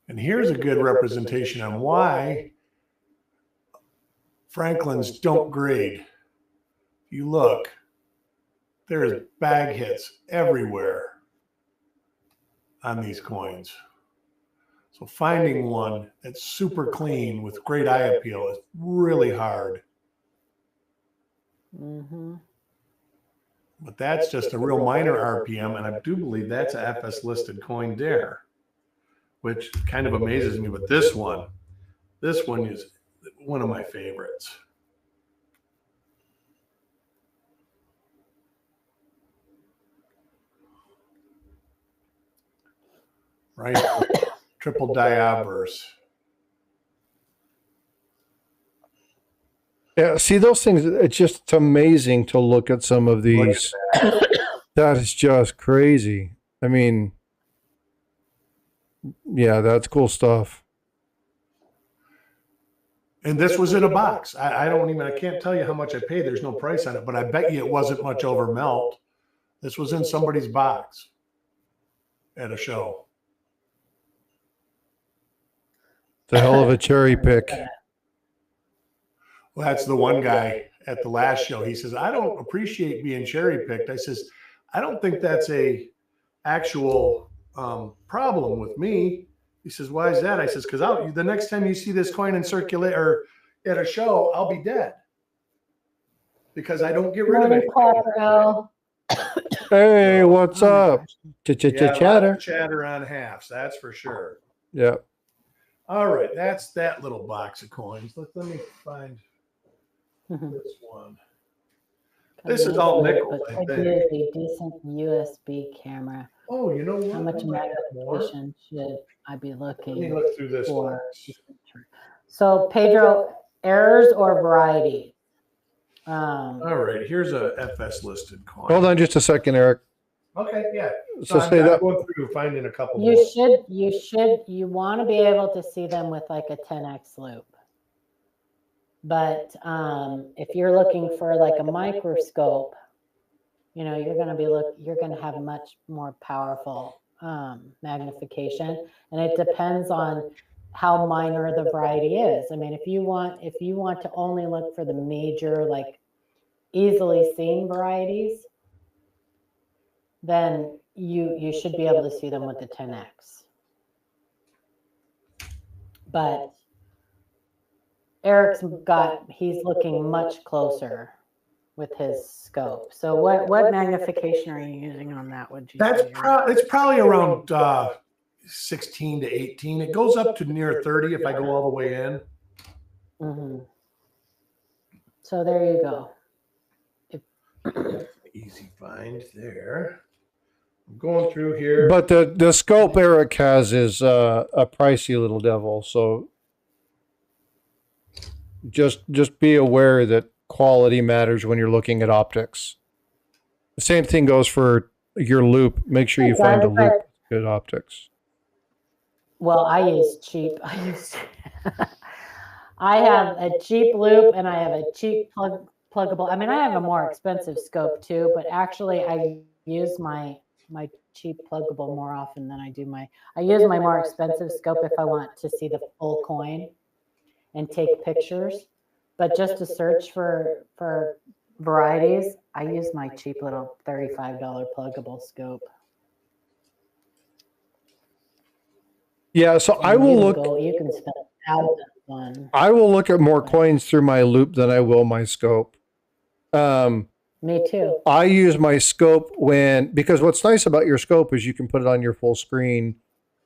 And here's a good representation on why Franklins don't grade. You look, there's bag hits everywhere on these coins. So finding one that's super clean with great eye appeal is really hard. Mm-hmm. But that's just a real minor RPM, and I do believe that's a FS listed coin there, which kind of amazes me. But this one is one of my favorites. Right, triple diabers. Yeah, see those things. It's just amazing to look at some of these. That is just crazy. I mean, yeah, that's cool stuff. And this was in a box. I can't tell you how much I paid. There's no price on it, but I bet you it wasn't much over melt. This was in somebody's box at a show. It's a hell of a cherry pick. Well, that's the one guy at the last show. He says, I don't appreciate being cherry picked. I says, I don't think that's a actual problem with me. He says, why is that? I says, because the next time you see this coin in circulate or at a show, I'll be dead. Because I don't get rid of it. Hey, what's up? Chatter. Chatter on halves, that's for sure. Yeah. All right, that's that little box of coins. Let me find this one. This is all nickel, I think. A decent USB camera. Oh, you know what? How much magnification should I be looking Let me look through this for? one. So, Pedro, errors or variety? All right, here's a FS listed coin. Hold on just a second, Eric. Okay, yeah. So I'm say that. going through finding a couple You more. you want to be able to see them with like a 10x loop. But if you're looking for like a microscope, you know, you're going to have much more powerful magnification, and it depends on how minor the variety is. I mean, if you want to only look for the major, like easily seen varieties, then you should be able to see them with the 10x. But he's looking much closer with his scope. So what magnification are you using on that? Would you say? It's probably around 16 to 18. It goes up to near 30 if I go all the way in. Mm-hmm. So there you go. Easy find there. I'm going through here. But the scope Eric has is a pricey little devil. So just be aware that quality matters when you're looking at optics. The same thing goes for your loop. Make sure you find a loop with good optics. Well, I use cheap. I have a cheap loop and I have a cheap pluggable. I mean, I have a more expensive scope too, but actually I use my cheap pluggable more often than I do I use my more expensive scope if I want to see the full coin and take pictures. But just to search for varieties, I use my cheap little $35 pluggable scope. Yeah, so And I will look. You can spend thousands on. I will look at more coins through my loop than I will my scope. Me too. I use my scope because what's nice about your scope is you can put it on your full screen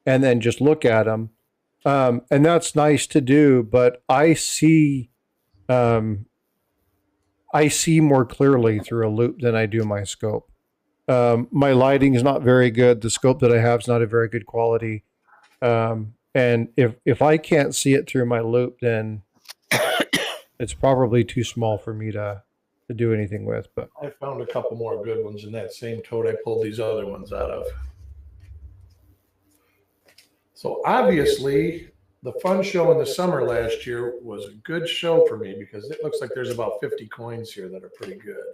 and then just look at them. And that's nice to do, but I see more clearly through a loop than I do my scope. My lighting is not very good. The scope that I have is not a very good quality. And if I can't see it through my loop, then it's probably too small for me to do anything with. But I found a couple more good ones in that same tote I pulled these other ones out of. So obviously, the fun show in the summer last year was a good show for me because it looks like there's about 50 coins here that are pretty good.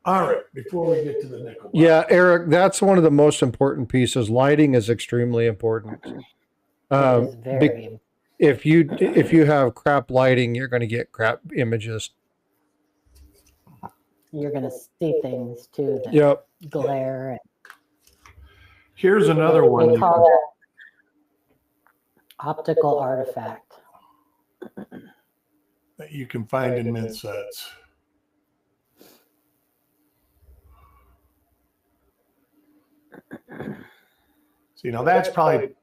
All right, before we get to the nickel box. Yeah, Eric, that's one of the most important pieces. Lighting is extremely important. It is very if you have crap lighting, you're going to get crap images. You're going to see things too that Yep. glare. Here's another one. They call that optical artifact that you can find in mint sets. See, now that's probably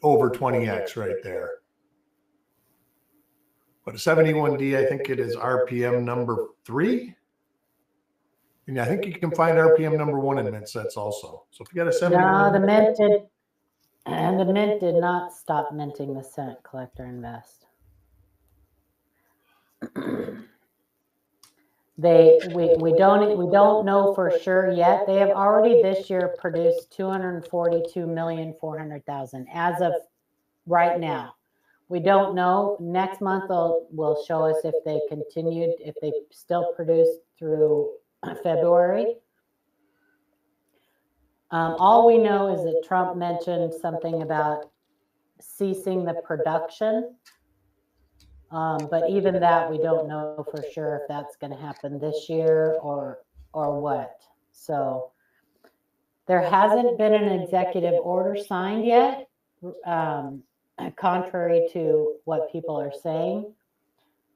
over 20x right there. But a 71D, I think it is RPM number 3. And I think you can find RPM number 1 in mint sets also. So if you got a 71, no, the mint did not stop minting the cent Collector Invest. We don't know for sure yet. They have already this year produced 242,400,000 as of right now. We don't know. Next month will show us if they continued, if they still produced through February. All we know is that Trump mentioned something about ceasing the production. But even that, we don't know for sure if that's going to happen this year or what. So there hasn't been an executive order signed yet, contrary to what people are saying.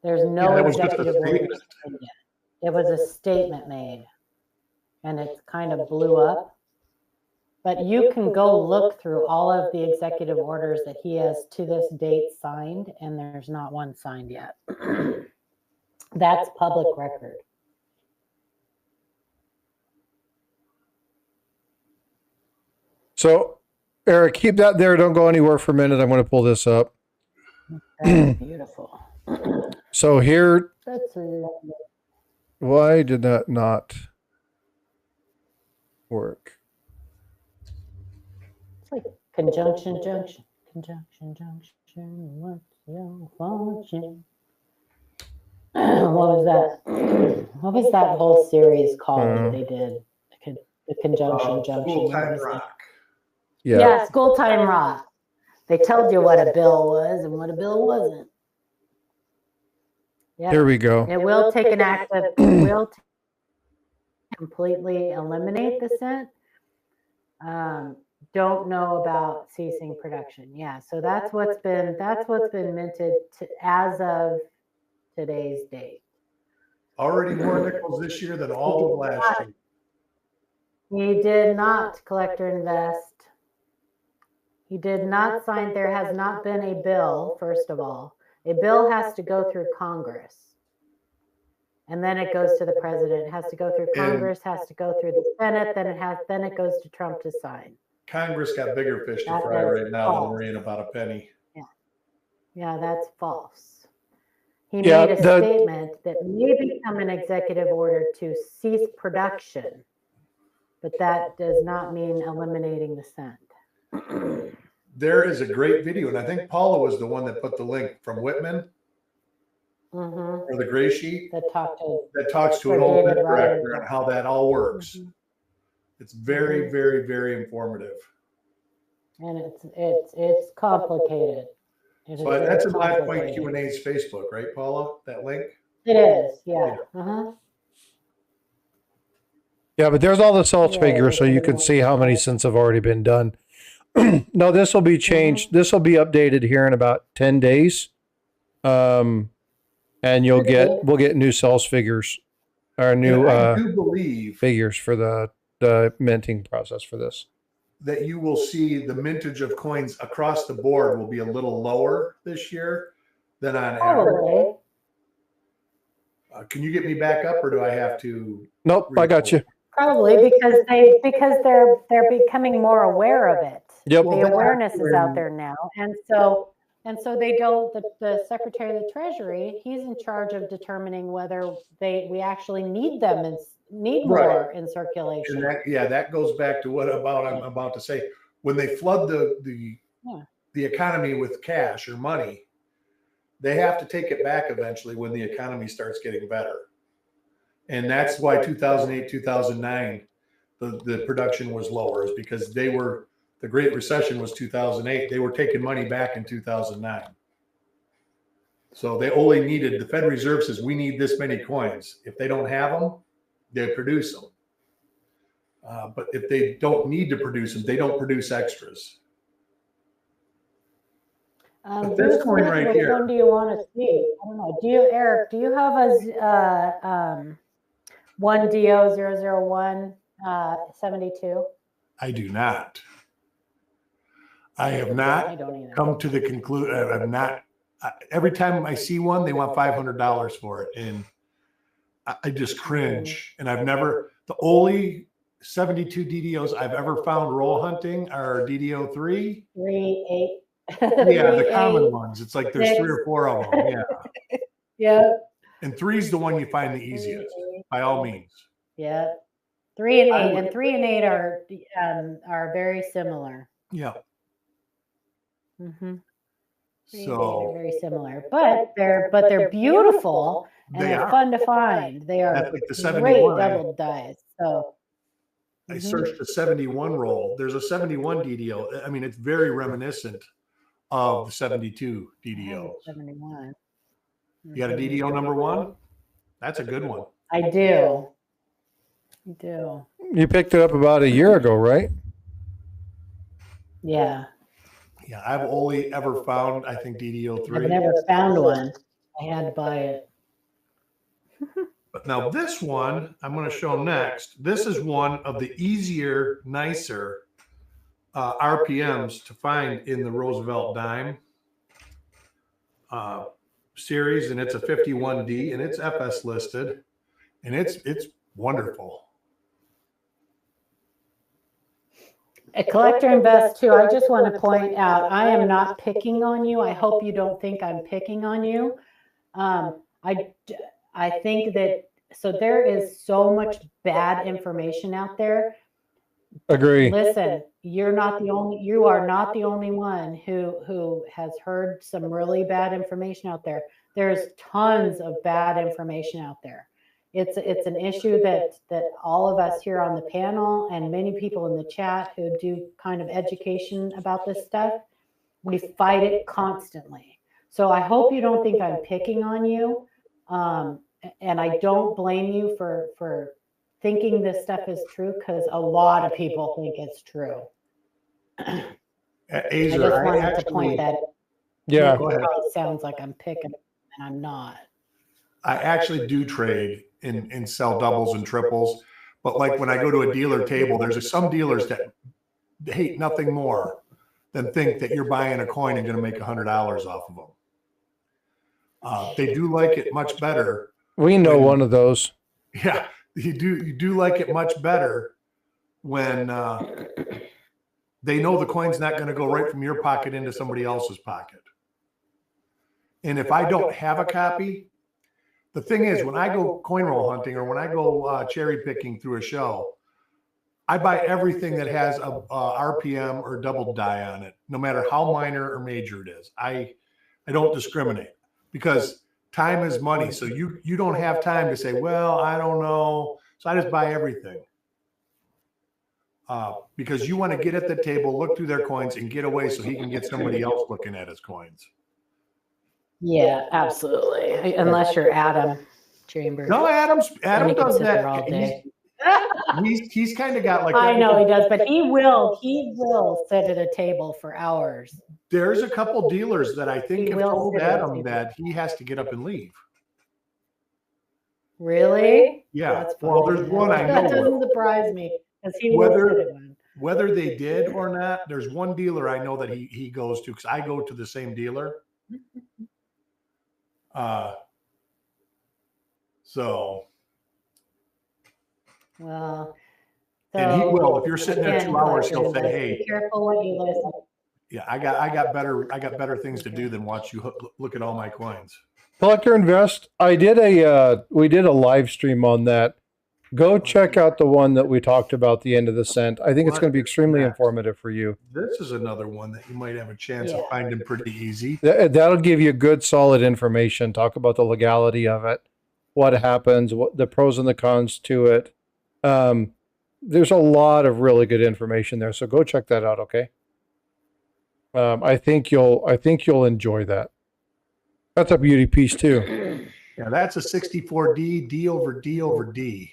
There's no executive order signed yet. It was a statement made, and it kind of blew up. But you can go look through all of the executive orders that he has to this date signed, and there's not one signed yet. That's public record. So, Eric, keep that there. Don't go anywhere for a minute. I'm going to pull this up. That's beautiful. So here, That's lovely. why did that not work? It's like conjunction, junction. Conjunction, junction. What's your function? What was that? What was that whole series called that they did? The conjunction, junction. School Time Rock. Yeah, School Time Rock. They told you what a bill was and what a bill wasn't. Yep. Here we go. It will take an act of, it will completely eliminate the cent. Don't know about ceasing production. Yeah, so that's what's been minted as of today's date. Already more nickels this year than all of last year. He did not, Collector Invest. He did not sign. There has not been a bill, first of all. A bill has to go through Congress. And then it goes to the president. It has to go through Congress, has to go through the Senate, then it goes to Trump to sign. Congress got bigger fish to fry right now than worrying about a penny. Yeah, that's false. He made a statement that may become an executive order to cease production, but that does not mean eliminating the cent. There is a great video, and I think Paula was the one that put the link from Whitman. or the gray sheet that talks to an old bit David Ryan. director and how that all works. It's very, Mhm. very, very informative. And it's complicated. It is So very that's in Live Point complicated. Q&A's Facebook, right, Paula? That link? It is, yeah. Uh-huh. Yeah, but there's all the sales Yeah, figures, so it's you can really see how many cents have already been done. No, this will be changed. This will be updated here in about 10 days. And we'll get new sales figures or new I do believe figures for the minting process for this. that you will see the mintage of coins across the board will be a little lower this year than on average. Probably. Can you get me back up, or do I have to? Nope, I got you. Probably because they're becoming more aware of it. Yep. The awareness is out there now, and so they don't. The Secretary of the Treasury, he's in charge of determining whether we actually need them and need more in circulation. And that goes back to what I'm about to say. When they flood the economy with cash or money, they have to take it back eventually when the economy starts getting better. And that's why 2008, 2009, the production was lower, is because the Great Recession was 2008. They were taking money back in 2009. So they only needed, the Fed Reserve says, we need this many coins. If they don't have them, they produce them. But if they don't need to produce them, they don't produce extras. But this coin right here. Which one do you want to see? I don't know. Eric, do you have a 1DO001 72? I do not. I have not come to the conclusion. I've not. Every time I see one, they want $500 for it, and I just cringe. And I've never. The only 72 DDOs I've ever found roll hunting are DDO 3, 3, 8. Yeah, the common ones. It's like there's 6. 3 or 4 of them. Yeah. Yeah. And 3 is the one you find the easiest, by all means. Yeah. 3 and 8, and 3 and 8 are very similar. Yeah. Mm-hmm. So very similar, but they're beautiful and they're fun to find. They are like the great double dies. So I searched a 71 roll. There's a 71 DDO. I mean, it's very reminiscent of the 72 DDO. 71. You got a DDO number 1? That's a good one. I do. I do. You picked it up about a year ago, right? Yeah. Yeah, I've only ever found, I think, DDO 3. I've never found one. I had to buy it. But now this one, I'm going to show next. This is one of the easier, nicer RPMs to find in the Roosevelt Dime series, and it's a 51D, and it's FS listed, and it's wonderful. A collector invest too. I just want to point out, I am not picking on you. I hope you don't think I'm picking on you. I think that, so there is so much bad information out there. Agree. Listen, you are not the only one who has heard some really bad information out there. There's tons of bad information out there. It's an issue that all of us here on the panel and many people in the chat who do kind of education about this stuff, we fight it constantly. So I hope you don't think I'm picking on you. And I don't blame you for thinking this stuff is true, because a lot of people think it's true. I just wanted to point that. Yeah. It sounds like I'm picking, and I'm not. I actually do trade and sell doubles and triples, but like when I go to a dealer table, there's some dealers that hate nothing more than think that you're buying a coin and going to make $100 off of them. They do like it much better. We know one of those. Yeah, you do like it much better when they know the coin's not going to go right from your pocket into somebody else's pocket. And if I don't have a copy, the thing is, when I go coin roll hunting or when I go cherry picking through a show, I buy everything that has a RPM or double die on it, no matter how minor or major it is. I don't discriminate, because time is money. So you don't have time to say, well, I don't know. So I just buy everything. Because you want to get at the table, look through their coins, and get away so he can get somebody else looking at his coins. Yeah, absolutely. Unless you're Adam Chambers. No, Adam does that. All day. He's kind of got like. I know he does, but he will sit at a table for hours. There's a couple dealers that I think have told Adam that he has to get up and leave. Really? Yeah. Well, there's one I know. That doesn't surprise me. Whether they did or not, there's one dealer I know that he goes to, because I go to the same dealer. Well, and he will. If you're sitting there 2 hours, he'll say, "Hey, be careful what you listen." Yeah, I got better things to do than watch you look at all my coins. Collector Invest. We did a live stream on that. Go check out the one that we talked about, the end of the cent. I think it's going to be extremely informative for you. This is another one that you might have a chance of finding pretty easy. That'll give you good, solid information. Talk about the legality of it, what happens, what the pros and the cons to it. There's a lot of really good information there, so go check that out. Okay. I think you'll enjoy that. That's a beauty piece too. Yeah, that's a 64D, D over D over D.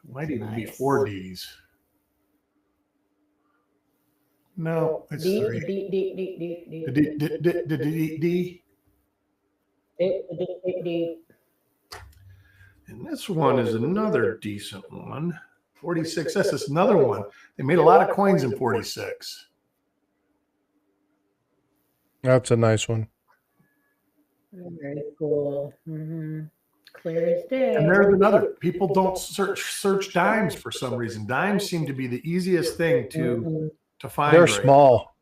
Might even be 4 Ds. No, it's 3. D. And this one is another decent one. 46. This is another one. They made a lot of coins in 46. That's a nice one. Very cool. Clear as day. And there's another. People don't search dimes for some reason. Dimes seem to be the easiest thing to find. They're small.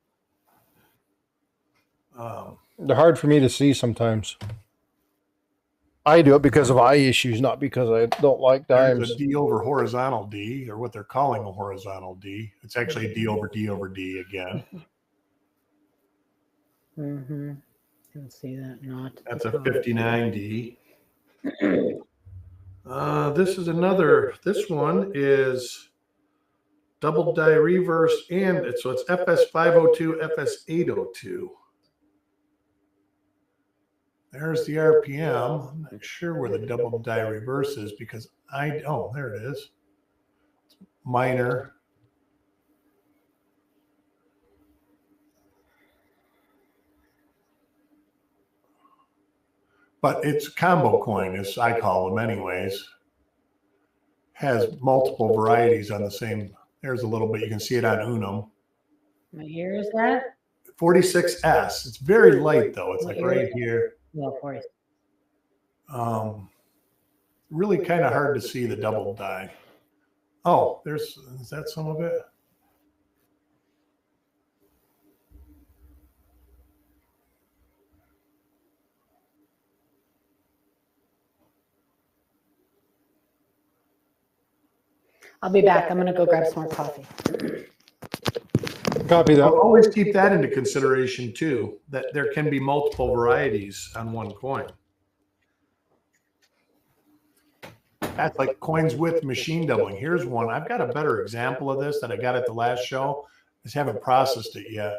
They're hard for me to see sometimes. I do it because of eye issues, not because I don't like dimes. There's a D over horizontal D, or what they're calling a horizontal D. It's actually a D over D over D again. Can see that not. That's a 59D. This is another. This one is double die reverse, and so it's FS502, FS802. There's the RPM. I'm not sure where the double die reverse is because there it is. Minor. But it's combo coin, as I call them anyways. Has multiple varieties on the same. There's a little bit. You can see it on Unum. What year is that? 46S. It's very light, though. It's like right here. Well, 40. Really kind of hard to see the double die. Oh, is that some of it? I'll be back. I'm going to go grab some more coffee. Copy that. Always keep that into consideration too, that there can be multiple varieties on one coin. That's like coins with machine doubling. Here's one. I've got a better example of this that I got at the last show. I just haven't processed it yet.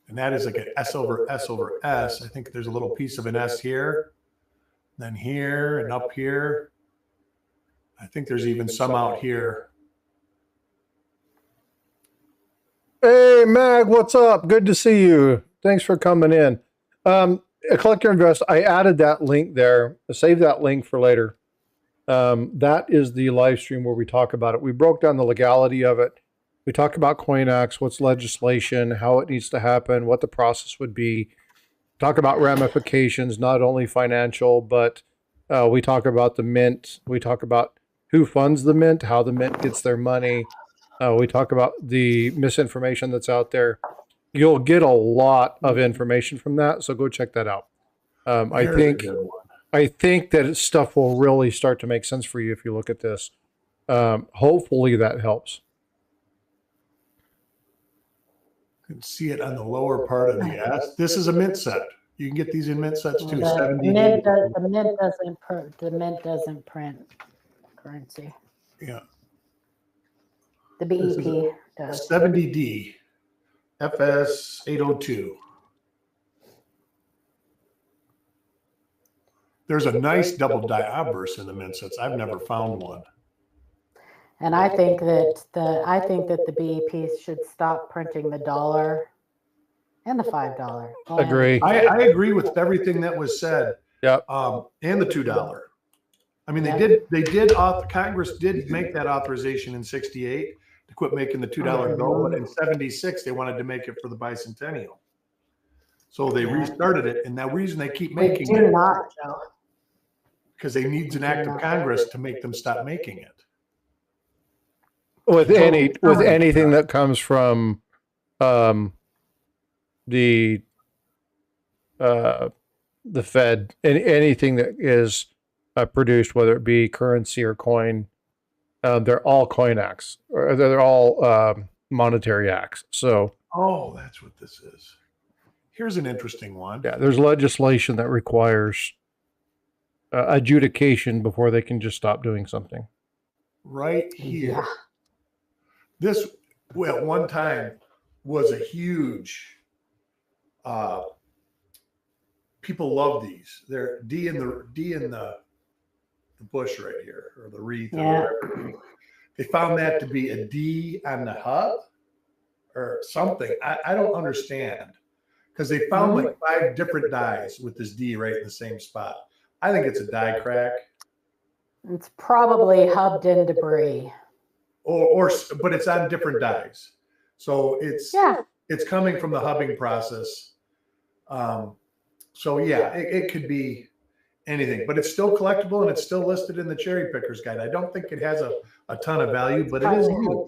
And that is like an S over S over S. I think there's a little piece of an S here, then here and up here. I think there's even some out here. Hey, Mag, what's up? Good to see you. Thanks for coming in. Collector Invest, I added that link there. Save that link for later. That is the live stream where we talk about it. We broke down the legality of it. We talk about Coin Acts, what's legislation, how it needs to happen, what the process would be. Talk about ramifications, not only financial, but we talk about the mint. We talk about who funds the mint, how the mint gets their money. We talk about the misinformation that's out there. You'll get a lot of information from that, so go check that out. I think that stuff will really start to make sense for you if you look at this. Hopefully that helps. You can see it on the lower part of the S. This is a mint set. You can get these in mint sets too. The 70 mint, D. the mint doesn't print currency. Yeah. The This is BEP does. 70D. FS 802. There's a nice double die obverse in the mint sets. I've never found one. And I think that the BEP should stop printing the $1 and the $5. Agree. I agree with everything that was said. Yep. And the $2. I mean, Congress did make that authorization in 68 to quit making the $2 bill, but in 76 they wanted to make it for the bicentennial. So they restarted it, and the reason they keep making it because they need an act of Congress to make them stop making it. With anything that comes from the Fed, anything that is produced, whether it be currency or coin, they're all coin acts, or they're all monetary acts. So, oh, that's what this is. Here's an interesting one. Yeah, there's legislation that requires adjudication before they can just stop doing something. Right here. This, at one time, was a huge. People love these. They're D in the bush right here, or the wreath. Yeah. They found that to be a D on the hub or something. I don't understand, because they found like 5 different dies with this D right in the same spot. I think it's a die crack. It's probably hubbed in debris. But it's on different dies. So it's coming from the hubbing process. So yeah, it could be anything, but it's still collectible and it's still listed in the Cherry Pickers Guide. I don't think it has a ton of value, but it is new.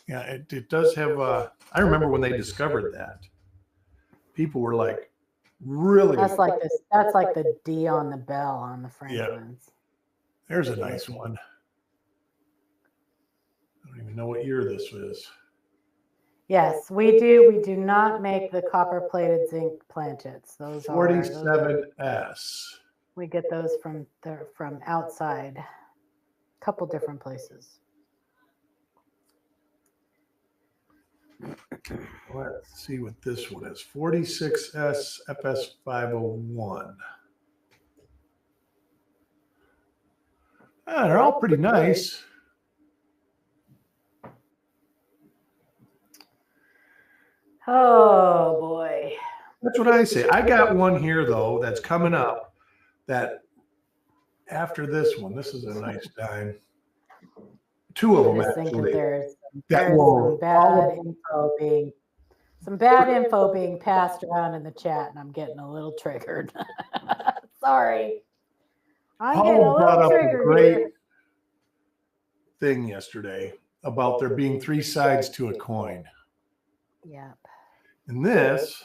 Yeah, it does have I remember when they discovered that. People were like, really? That's like the D on the bell on the Franklins. Yeah. There's a nice one. I don't even know what year this is. Yes, we do. We do not make the copper-plated zinc planchets. Those 47S. We get those from outside, a couple different places. Let's see what this one is. 46S FS 501. They're all pretty nice. Oh boy. That's what I say. I got one here though that's coming up that after this one, this is a nice dime. 2 of them actually. There's some bad info being passed around in the chat, and I'm getting a little triggered. Sorry. I'm getting a little triggered. Great thing yesterday about there being 3 sides to a coin. Yep. And this,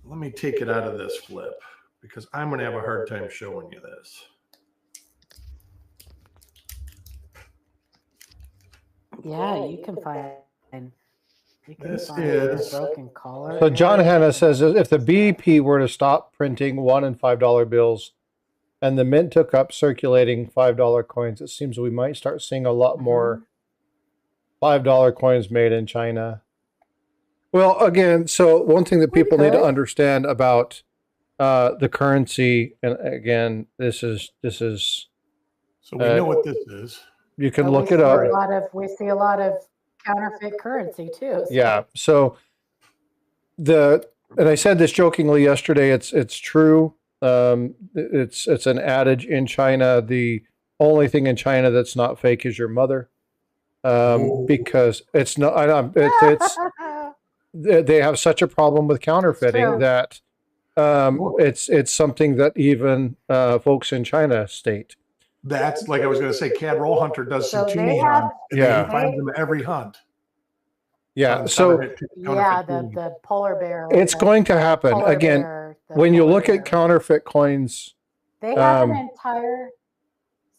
let me take it out of this flip because I'm going to have a hard time showing you this. Yeah, you can find. This is a broken collar. So John Hanna says if the BEP were to stop printing $1 and $5 bills, and the mint took up circulating $5 coins, it seems we might start seeing a lot more $5 coins made in China. Well, again, so one thing that people need to understand about the currency, and again, this is. So we know what this is. You can look it up. We see a lot of counterfeit currency too. So. Yeah. So and I said this jokingly yesterday. It's true. It's an adage in China. The only thing in China that's not fake is your mother, because it's not. It's they have such a problem with counterfeiting that it's something that even folks in China state. That's like I was going to say, Cad Roll Hunter does some tuning hunts. Yeah. He finds them every hunt. Yeah. So the polar bear. It's going to happen again. When you look at counterfeit coins, they have an entire.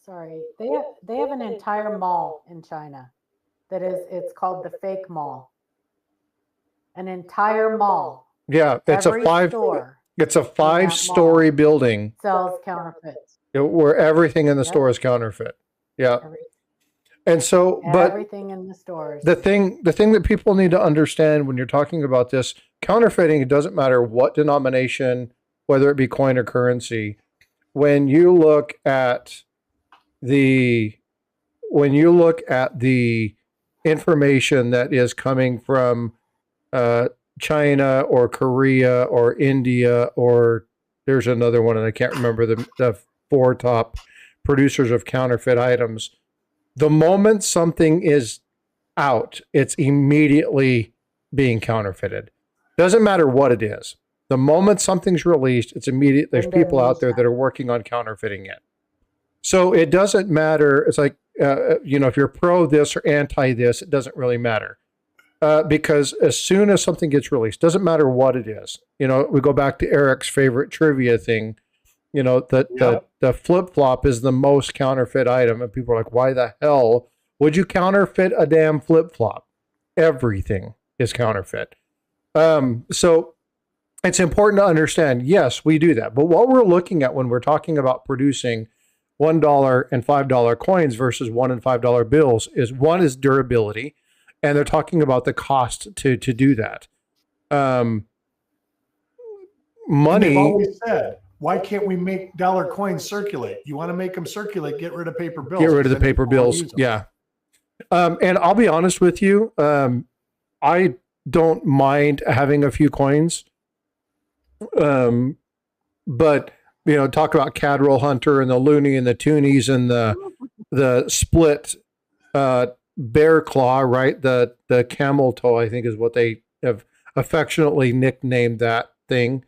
Sorry, they have an entire mall in China that is. It's called the Fake Mall, an entire mall. Yeah, it's Every store a five-story building sells counterfeits. where everything in the store is counterfeit. Yeah. And so, but everything in the stores. the thing that people need to understand when you're talking about this, counterfeiting, it doesn't matter what denomination, whether it be coin or currency. When you look at the information that is coming from China or Korea or India, or there's another one, and I can't remember the four top producers of counterfeit items. The moment something is out, it's immediately being counterfeited. Doesn't matter what it is. The moment something's released, it's immediate. There's people out there that are working on counterfeiting it. So it doesn't matter. It's like, if you're pro this or anti this, it doesn't really matter. Because as soon as something gets released, doesn't matter what it is. We go back to Eric's favorite trivia thing. The flip-flop is the most counterfeit item. And people are like, why the hell would you counterfeit a damn flip-flop? Everything is counterfeit. So it's important to understand, yes, we do that. But what we're looking at when we're talking about producing $1 and $5 coins versus $1 and $5 bills is, one is durability, and they're talking about the cost to do that. Money. They've always said, why can't we make dollar coins circulate? You want to make them circulate, get rid of paper bills. Get rid of the paper bills. Yeah. And I'll be honest with you. I don't mind having a few coins. But talk about Cadroll Hunter and the Looney and the Toonies and the split bear claw, right? The camel toe, I think, is what they have affectionately nicknamed that thing.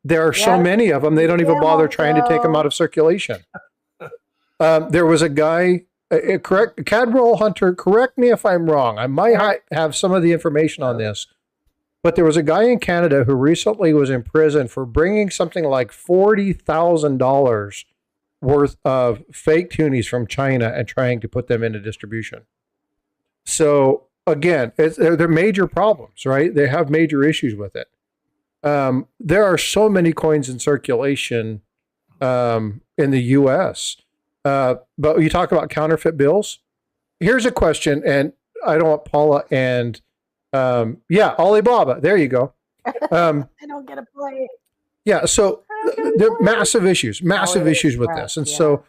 There are so many of them, they don't even bother trying to take them out of circulation. There was a guy, Cadroll Hunter, correct me if I'm wrong. I might have some of the information on this, but there was a guy in Canada who recently was in prison for bringing something like $40,000 worth of fake toonies from China and trying to put them into distribution. So again, they're major problems, right? They have major issues with it. There are so many coins in circulation in the U.S., but you talk about counterfeit bills. Here's a question, and I don't want Paula and Alibaba. There you go. I don't get a play. Yeah, so there are massive issues with this, and so.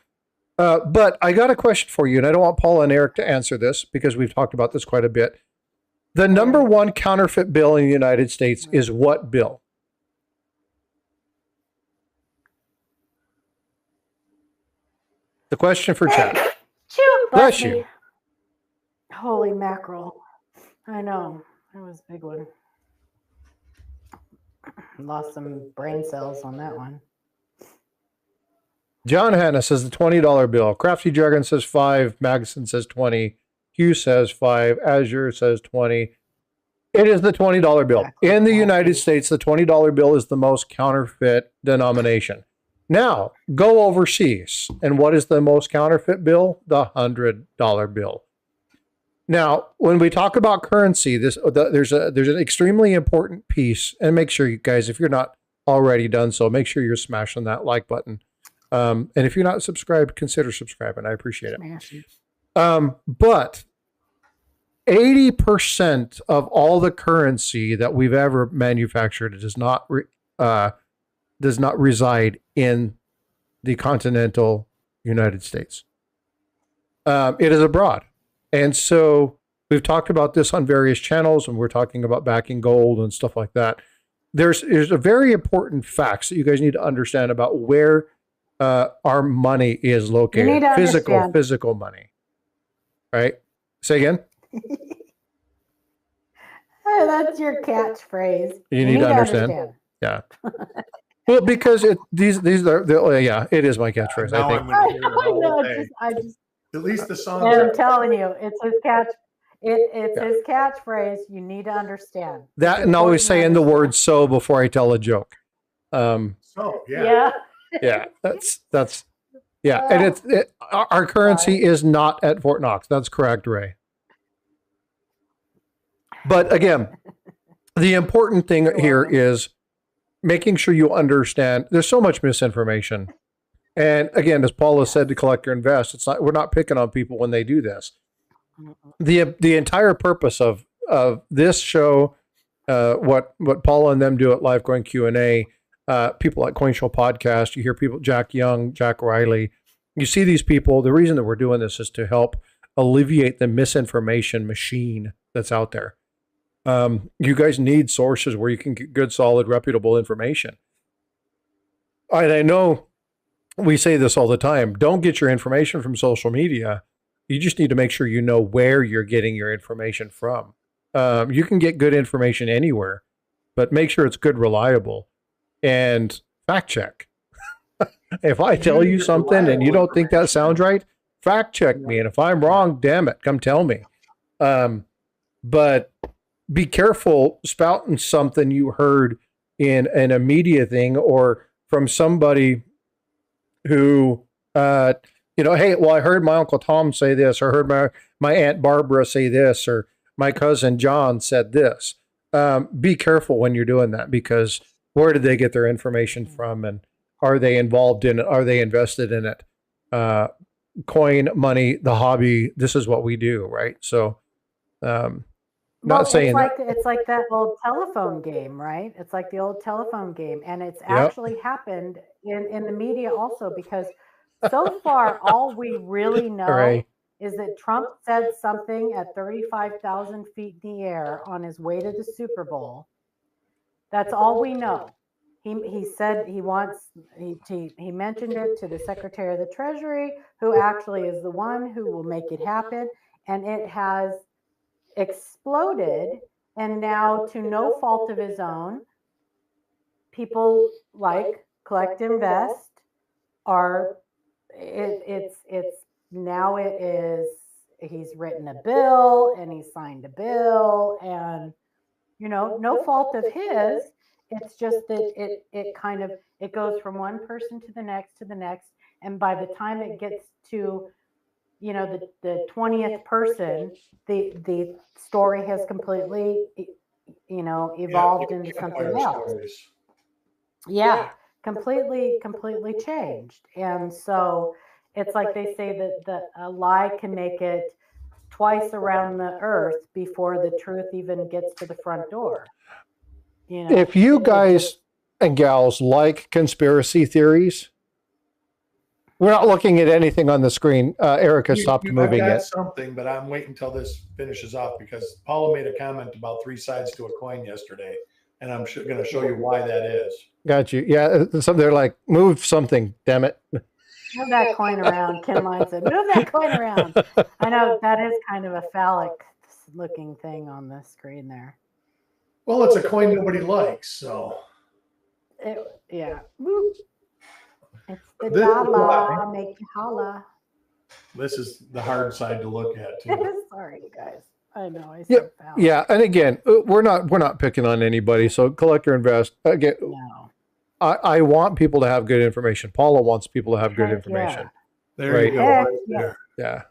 But I got a question for you, and I don't want Paula and Eric to answer this because we've talked about this quite a bit. The number one counterfeit bill in the United States is what bill? The question for Chad. Bless you. Holy mackerel. I know. That was a big one. Lost some brain cells on that one. John Hanna says the $20 bill. Crafty Dragon says 5. Magson says 20. Hugh says 5. Azure says 20. It is the $20 bill. In the United States, the $20 bill is the most counterfeit denomination. Now, go overseas. And what is the most counterfeit bill? The $100 bill. Now, when we talk about currency, there's an extremely important piece. And make sure, you guys, if you're not already done so, make sure you're smashing that like button. And if you're not subscribed, consider subscribing. I appreciate it. But 80% of all the currency that we've ever manufactured does not reside in the continental United States. It is abroad. And so we've talked about this on various channels, and we're talking about backing gold and stuff like that. There's a very important facts that you guys need to understand about where our money is located. Physical money. Right? Say again. That's your catchphrase. You need to understand. Yeah. Well, because it is my catchphrase. I just. At least the song. I'm telling you, it's his catch. It's his catchphrase. You need to understand that, and always saying the word "so" before I tell a joke. Yeah. Yeah, that's and our currency is not at Fort Knox. That's correct, Ray. But again, The important thing here is making sure you understand there's so much misinformation. And again, as Paula said to Collect or Invest, it's not, we're not picking on people when they do this. The entire purpose of this show, what Paula and them do at Live Coin Q&A, people at Coin Show Podcast, you hear people, Jack Young, Jack Riley, you see these people. The reason that we're doing this is to help alleviate the misinformation machine that's out there. You guys need sources where you can get good, solid, reputable information. And I know we say this all the time. Don't get your information from social media. You just need to make sure you know where you're getting your information from. You can get good information anywhere, but make sure it's good, reliable, and fact check. If I tell you something and you don't think that sounds right, fact check me. And if I'm wrong, damn it, come tell me. But be careful spouting something you heard in a media thing or from somebody who, hey, well, I heard my Uncle Tom say this, or heard my Aunt Barbara say this, or my cousin John said this. Be careful when you're doing that, because where did they get their information from, and are they involved in it? Are they invested in it? Coin, money, the hobby, this is what we do, right? So, not saying it's like that old telephone game, right? It's like the old telephone game, and it's actually happened in the media also, because so far all we really know is that Trump said something at 35,000 feet in the air on his way to the Super Bowl. That's all we know. He said he mentioned it to the Secretary of the Treasury, who actually is the one who will make it happen, and it has exploded. And now, to no fault of his own, people like Collect Invest are he's written a bill and he signed a bill, and no fault of his. It's just that it goes from one person to the next, and by the time it gets to the 20th person, the story has completely evolved into something else. Yeah, completely changed. And so it's like they say that a lie can make it twice around the earth before the truth even gets to the front door. If you guys and gals like conspiracy theories, we're not looking at anything on the screen. Erica stopped moving I've got it. something, but I'm waiting until this finishes off, because Paula made a comment about 3 sides to a coin yesterday, and I'm going to show you why that is. Got you. Yeah, they're like, move something, damn it. Move that coin around. Ken Line said, move that coin around. I know that is kind of a phallic looking thing on the screen there. Well, it's a coin nobody likes, so. Yeah. Woo. It's the dollar, make you holla. This is the hard side to look at too. Sorry, guys. I know. Yeah, and again, we're not picking on anybody. So Collect or Invest. Again, no. I want people to have good information. Paula wants people to have good information. There you go. Right there. Yeah.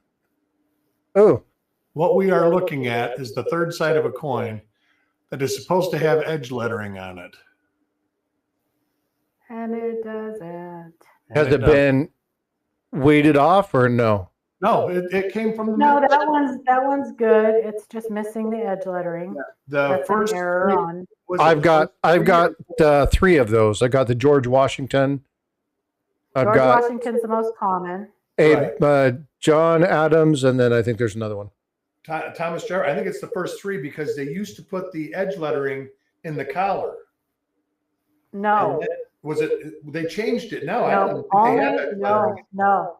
Oh. What we are looking at is the third side of a coin that is supposed to have edge lettering on it. And it doesn't. Has it been weighted off or no? No, it came from the No, that one's good. It's just missing the edge lettering. Yeah. The first error on. I've got 3 of those. I got the George Washington. George Washington's the most common. John Adams, and then I think there's another one. Thomas Jefferson. I think it's the first 3, because they used to put the edge lettering in the collar. No. Was it? They changed it. No, no.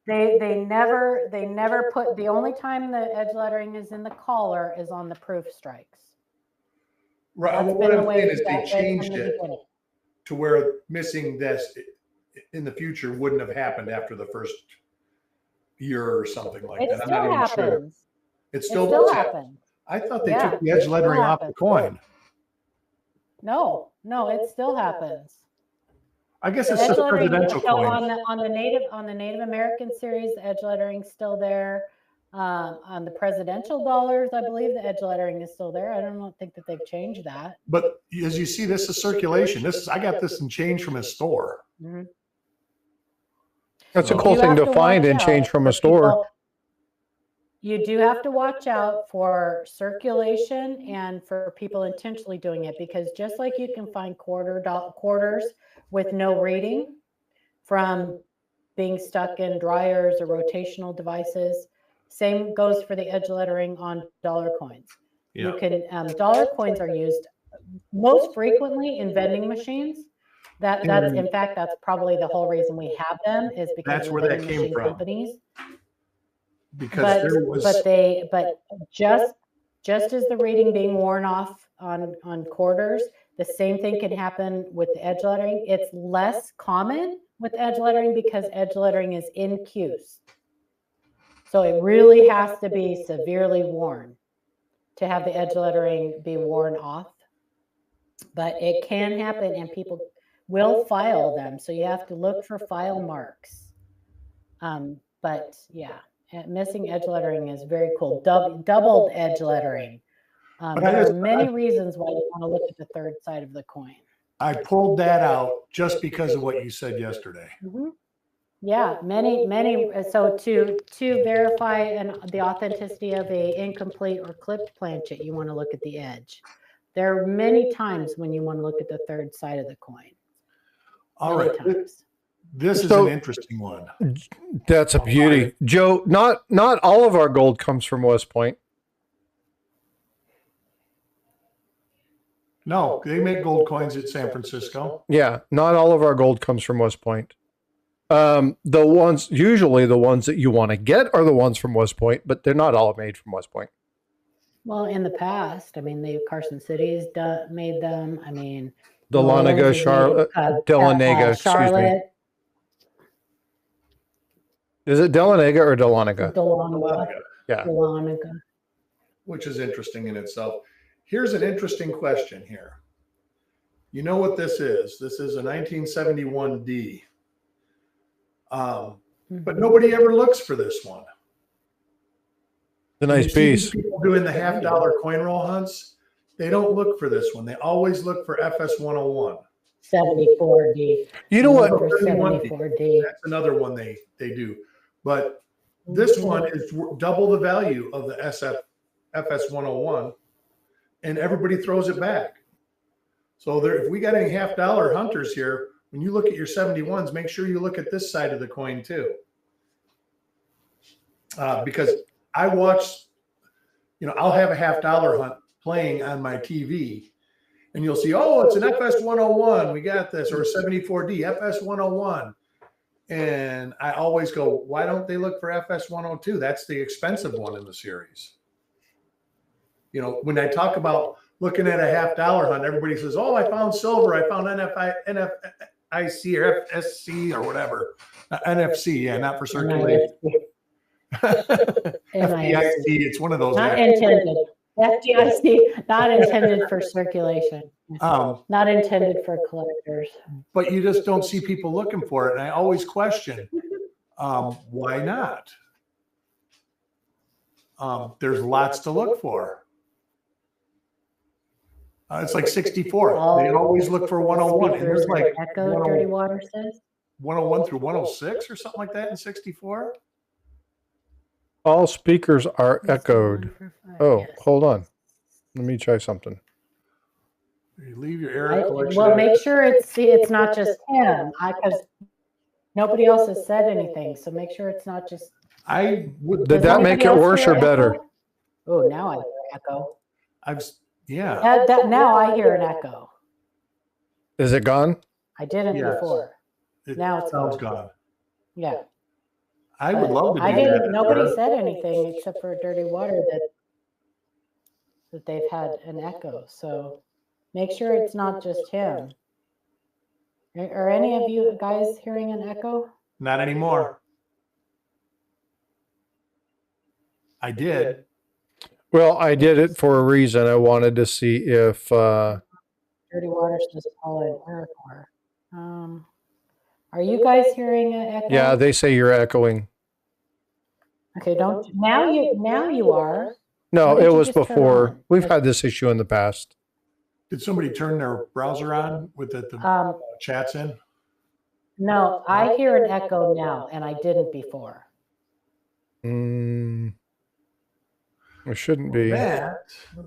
They never put. The only time the edge lettering is in the collar is on the proof strikes. Right. Well, what I'm saying is they changed it to where missing this in the future wouldn't have happened after the first year or something like that. I'm not even sure. It still does happen. I thought they took the edge lettering off the coin. No, it still happens. I guess it's just presidential coin. On the Native American series, the edge lettering's still there. On the presidential dollars, I believe the edge lettering is still there. I don't think that they've changed that. But as you see, this is circulation. I got this in change from a store. Mm-hmm. That's a cool thing to find and change from a store. You do have to watch out for circulation and for people intentionally doing it, because just like you can find quarters with no reading from being stuck in dryers or rotational devices, same goes for the edge lettering on dollar coins. Yeah. You can dollar coins are used most frequently in vending machines. That's in fact, that's probably the whole reason we have them, is because that's where that came from. Companies. Because there was, but just as the rating being worn off on quarters, the same thing can happen with the edge lettering. It's less common with edge lettering because edge lettering is in cues. So it really has to be severely worn to have the edge lettering be worn off. But it can happen, and people will file them. So you have to look for file marks. But yeah. Missing edge lettering is very cool. Doubled edge lettering. There are many reasons why you want to look at the third side of the coin. I pulled that out just because of what you said yesterday. Mm-hmm. Yeah, many. So to verify the authenticity of a incomplete or clipped planchet, you want to look at the edge. There are many times when you want to look at the third side of the coin. All right. This is an interesting one. That's a beauty. Joe, not all of our gold comes from West Point. No, they make gold coins at San Francisco. Yeah, not all of our gold comes from West Point. Usually the ones that you want to get are the ones from West Point, but they're not all made from West Point. Well, in the past, I mean, Carson City's made them. I mean, Dahlonega, Charlotte, Dahlonega, excuse me. Is it Dahlonega or Dahlonega? Dahlonega. Yeah. Dahlonega. Which is interesting in itself. Here's an interesting question here. You know what this is? This is a 1971 D. But nobody ever looks for this one. It's a nice piece. People doing the $50 coin roll hunts, they don't look for this one. They always look for FS 101. 74D. You know what? 74D. That's another one they do. But this one is double the value of the FS 101, and everybody throws it back. So if we got any $50 hunters here, when you look at your 71s, make sure you look at this side of the coin too. Because I watch, I'll have a $50 hunt playing on my TV, and you'll see, oh, it's an FS 101. We got this, or a 74D, FS 101. And I always go, why don't they look for FS 102? That's the expensive one in the series. When I talk about looking at a $50 hunt, everybody says, oh, I found silver. I found NFIC or FSC or whatever. NFC, yeah, not for circulation. FDIC, it's one of those. Not intended. FDIC, not intended for circulation. Not intended for collectors. But you just don't see people looking for it. And I always question, why not? There's lots to look for. It's like 64. They always look for 101. And there's like Echo, Dirty Water says 101 through 106 or something like that in 64. All speakers are echoed. Oh, hold on. Let me try something. You leave your error collection. Well, make sure it's not just him, because nobody else has said anything. So make sure it's not just. Did that make it worse or better? Oh, now I hear echo. Yeah. Now I hear an echo. Is it gone? I didn't before. Now it's gone. Yeah. I would love to do that. Nobody said anything except for Dirty Water that they've had an echo. So make sure it's not just him. Are any of you guys hearing an echo? Not anymore. I did. Well, I did it for a reason. I wanted to see if Dirty Water says call it error. Are you guys hearing an echo? Yeah, they say you're echoing. Okay, don't now you are. No, What did it you was just turn before. on? We've had this issue in the past. Did somebody turn their browser on with the chats in? No, I hear an echo now, and I didn't before. It shouldn't be. Let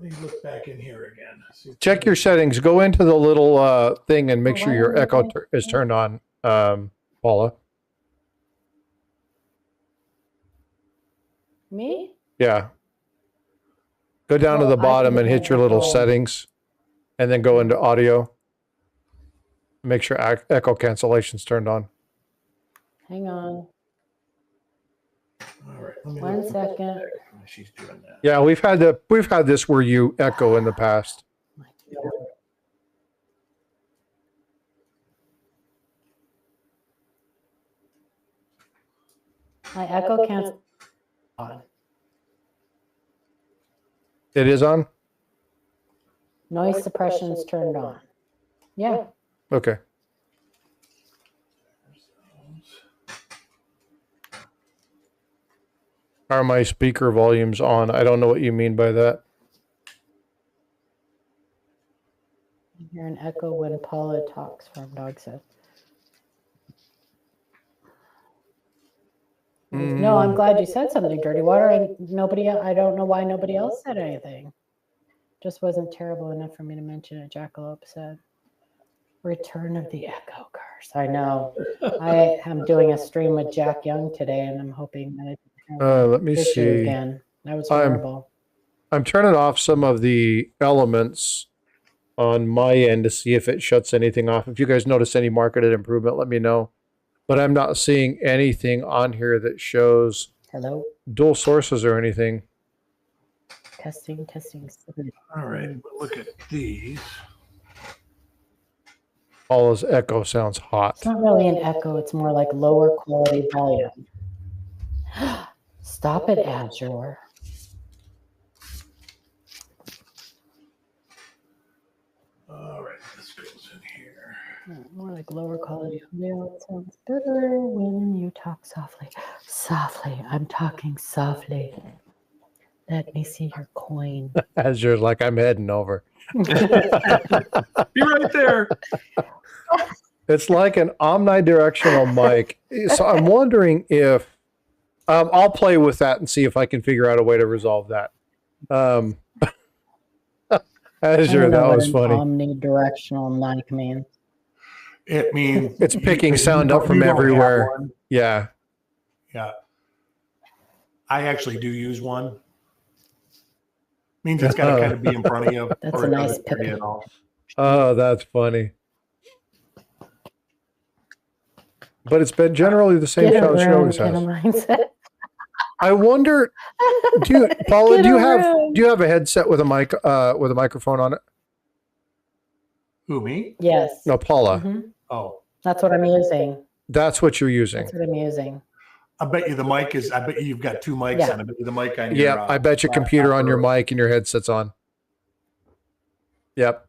me look back in here again. Check your settings. Go into the little thing and make sure your echo is turned on, Paula. Me? Yeah. Go down to the bottom and hit your little settings, and then go into audio. Make sure echo cancellation's turned on. Hang on. All right. 1 second. She's doing that. Yeah, we've had this where you echo in the past. My echo cancel on. It is on? Noise suppression is turned on. Yeah. Okay. Are my speaker volumes on? I don't know what you mean by that. I hear an echo when Paula talks, Farm Dog said. No, I'm glad you said something, Dirty Water. I don't know why nobody else said anything. Just wasn't terrible enough for me to mention it. Jackalope said. Return of the Echo Cars. I know. I am doing a stream with Jack Young today, and I'm hoping that let me see again. That was horrible. I'm turning off some of the elements on my end to see if it shuts anything off. If you guys notice any marketed improvement, let me know. But I'm not seeing anything on here that shows dual sources or anything. Testing. All right, look at these. Paula's echo sounds hot. It's not really an echo. It's more like lower quality volume. Stop it, Azure. All right, this goes in here. More like lower quality audio. It sounds better when you talk softly. Softly. I'm talking softly. Let me see your coin. Azure, like I'm heading over. Be right there. It's like an omnidirectional mic. So I'm wondering if I'll play with that and see if I can figure out a way to resolve that. Azure, that was funny. Omnidirectional mic means. It means it's picking sound up from everywhere. Yeah. Yeah. I actually do use one. Means it's got to kind of be in front of you. That's a nice pick. Oh, that's funny. But it's been generally the same show she always has. I wonder, Paula, do you have a headset with a mic with a microphone on it? Who, me? Yes. No, Paula. Mm-hmm. Oh. That's what I'm using. That's what you're using. That's what I'm using. I bet you the mic is, I bet you've got two mics on. I bet you the mic on your Yeah, I bet your computer on your mic and your headset's on. Yep.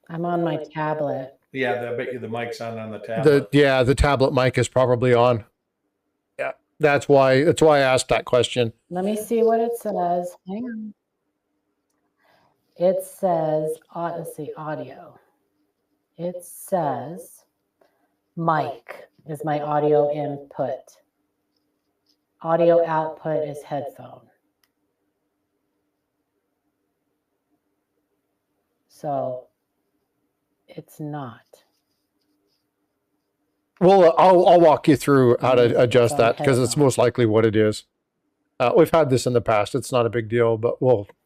I'm on my tablet. Yeah, I bet you the mic's on the tablet. The tablet mic is probably on. Yeah, that's why I asked that question. Let me see what it says. Hang on. It says, let's see, audio. It says mic is my audio input. Audio output is headphone. So it's not. Well, I'll walk you through how to adjust that because it's most likely what it is. We've had this in the past. It's not a big deal, but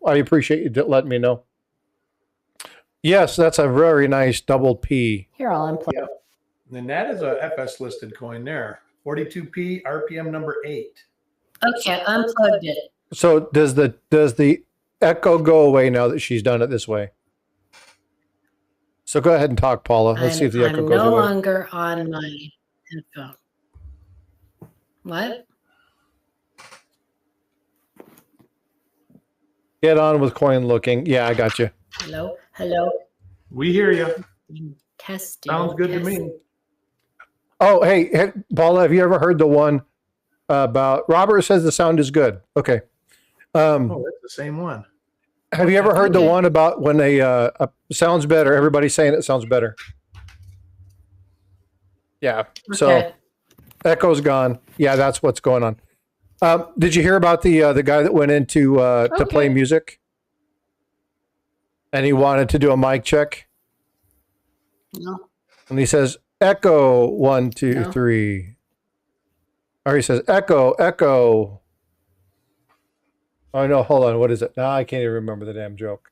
I appreciate you letting me know. Yes, that's a very nice double P. Here, I'll unplug. Yep. And that is a FS listed coin there. 42P, RPM number 8. Okay, unplugged it. So does the echo go away now that she's done it this way? So go ahead and talk, Paula. Let's see if the echo goes away. I'm no longer on my headphone. What? Get on with coin looking. Yeah, I got you. Hello. We hear you. Testing. Sounds good to me. Oh, hey, Paula, have you ever heard the one? about Robert says the sound is good. Okay. Oh, that's the same one. Have you ever heard the Okay. one about when a sounds better? Everybody's saying it sounds better. Yeah. So Okay. echo's gone. Yeah, that's what's going on. Did you hear about the guy that went into to play Okay. music, and he wanted to do a mic check, No. and he says echo 1, 2, No. 3, or he says echo, echo. Oh no, hold on. What is it? Now I can't even remember the damn joke.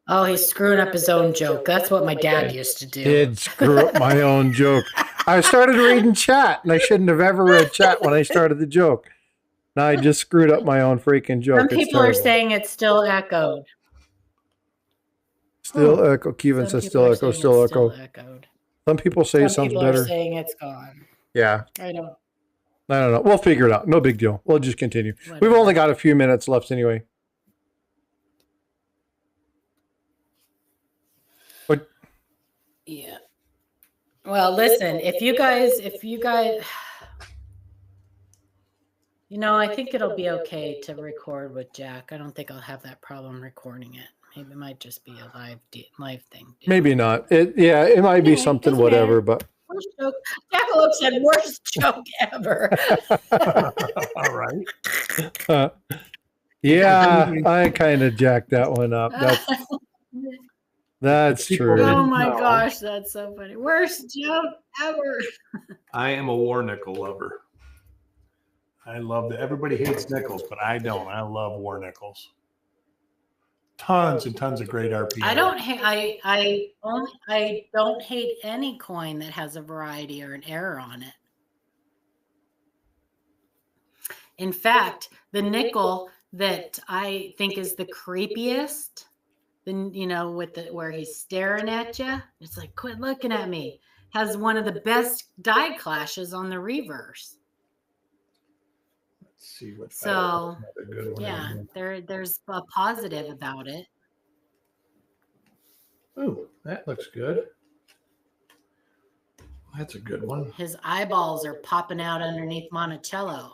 Oh, he's screwing up his own joke. That's what my dad used to do. Did screw up my own joke. I started reading chat, and I shouldn't have ever read chat when I started the joke. Now I just screwed up my own freaking joke. Some It's people are terrible. saying it's still echoed. Still echo. Kevin Some says people still are echo, saying still it's echo. echoed. Some people say it Some sounds people better. are saying it's gone. Yeah, I don't. I don't know. We'll figure it out. No big deal. We'll just continue. We've Whatever. only got a few minutes left anyway. But Yeah. Well, listen, if you guys, I think it'll be okay to record with Jack. I don't think I'll have that problem recording it. Maybe it might just be a live thing. maybe not. It might be Yeah, something, doesn't whatever. matter. Worst joke. Jackalope said worst joke ever. All right. But yeah, I kind of jacked that one up. That's People true. Oh my No. gosh, that's so funny. Worst joke ever. I am a war nickel lover. I love that. Everybody hates nickels, but I don't. I love war nickels. Tons and tons of great RPM. I don't hate. I don't hate any coin that has a variety or an error on it. In fact, the nickel that I think is the creepiest, with where he's staring at you, it's like, quit looking at me, has one of the best die clashes on the reverse. Let's see what. So, another good one yeah, in there's a positive about it. here. Ooh, that looks good. That's a good one. His eyeballs are popping out underneath Monticello.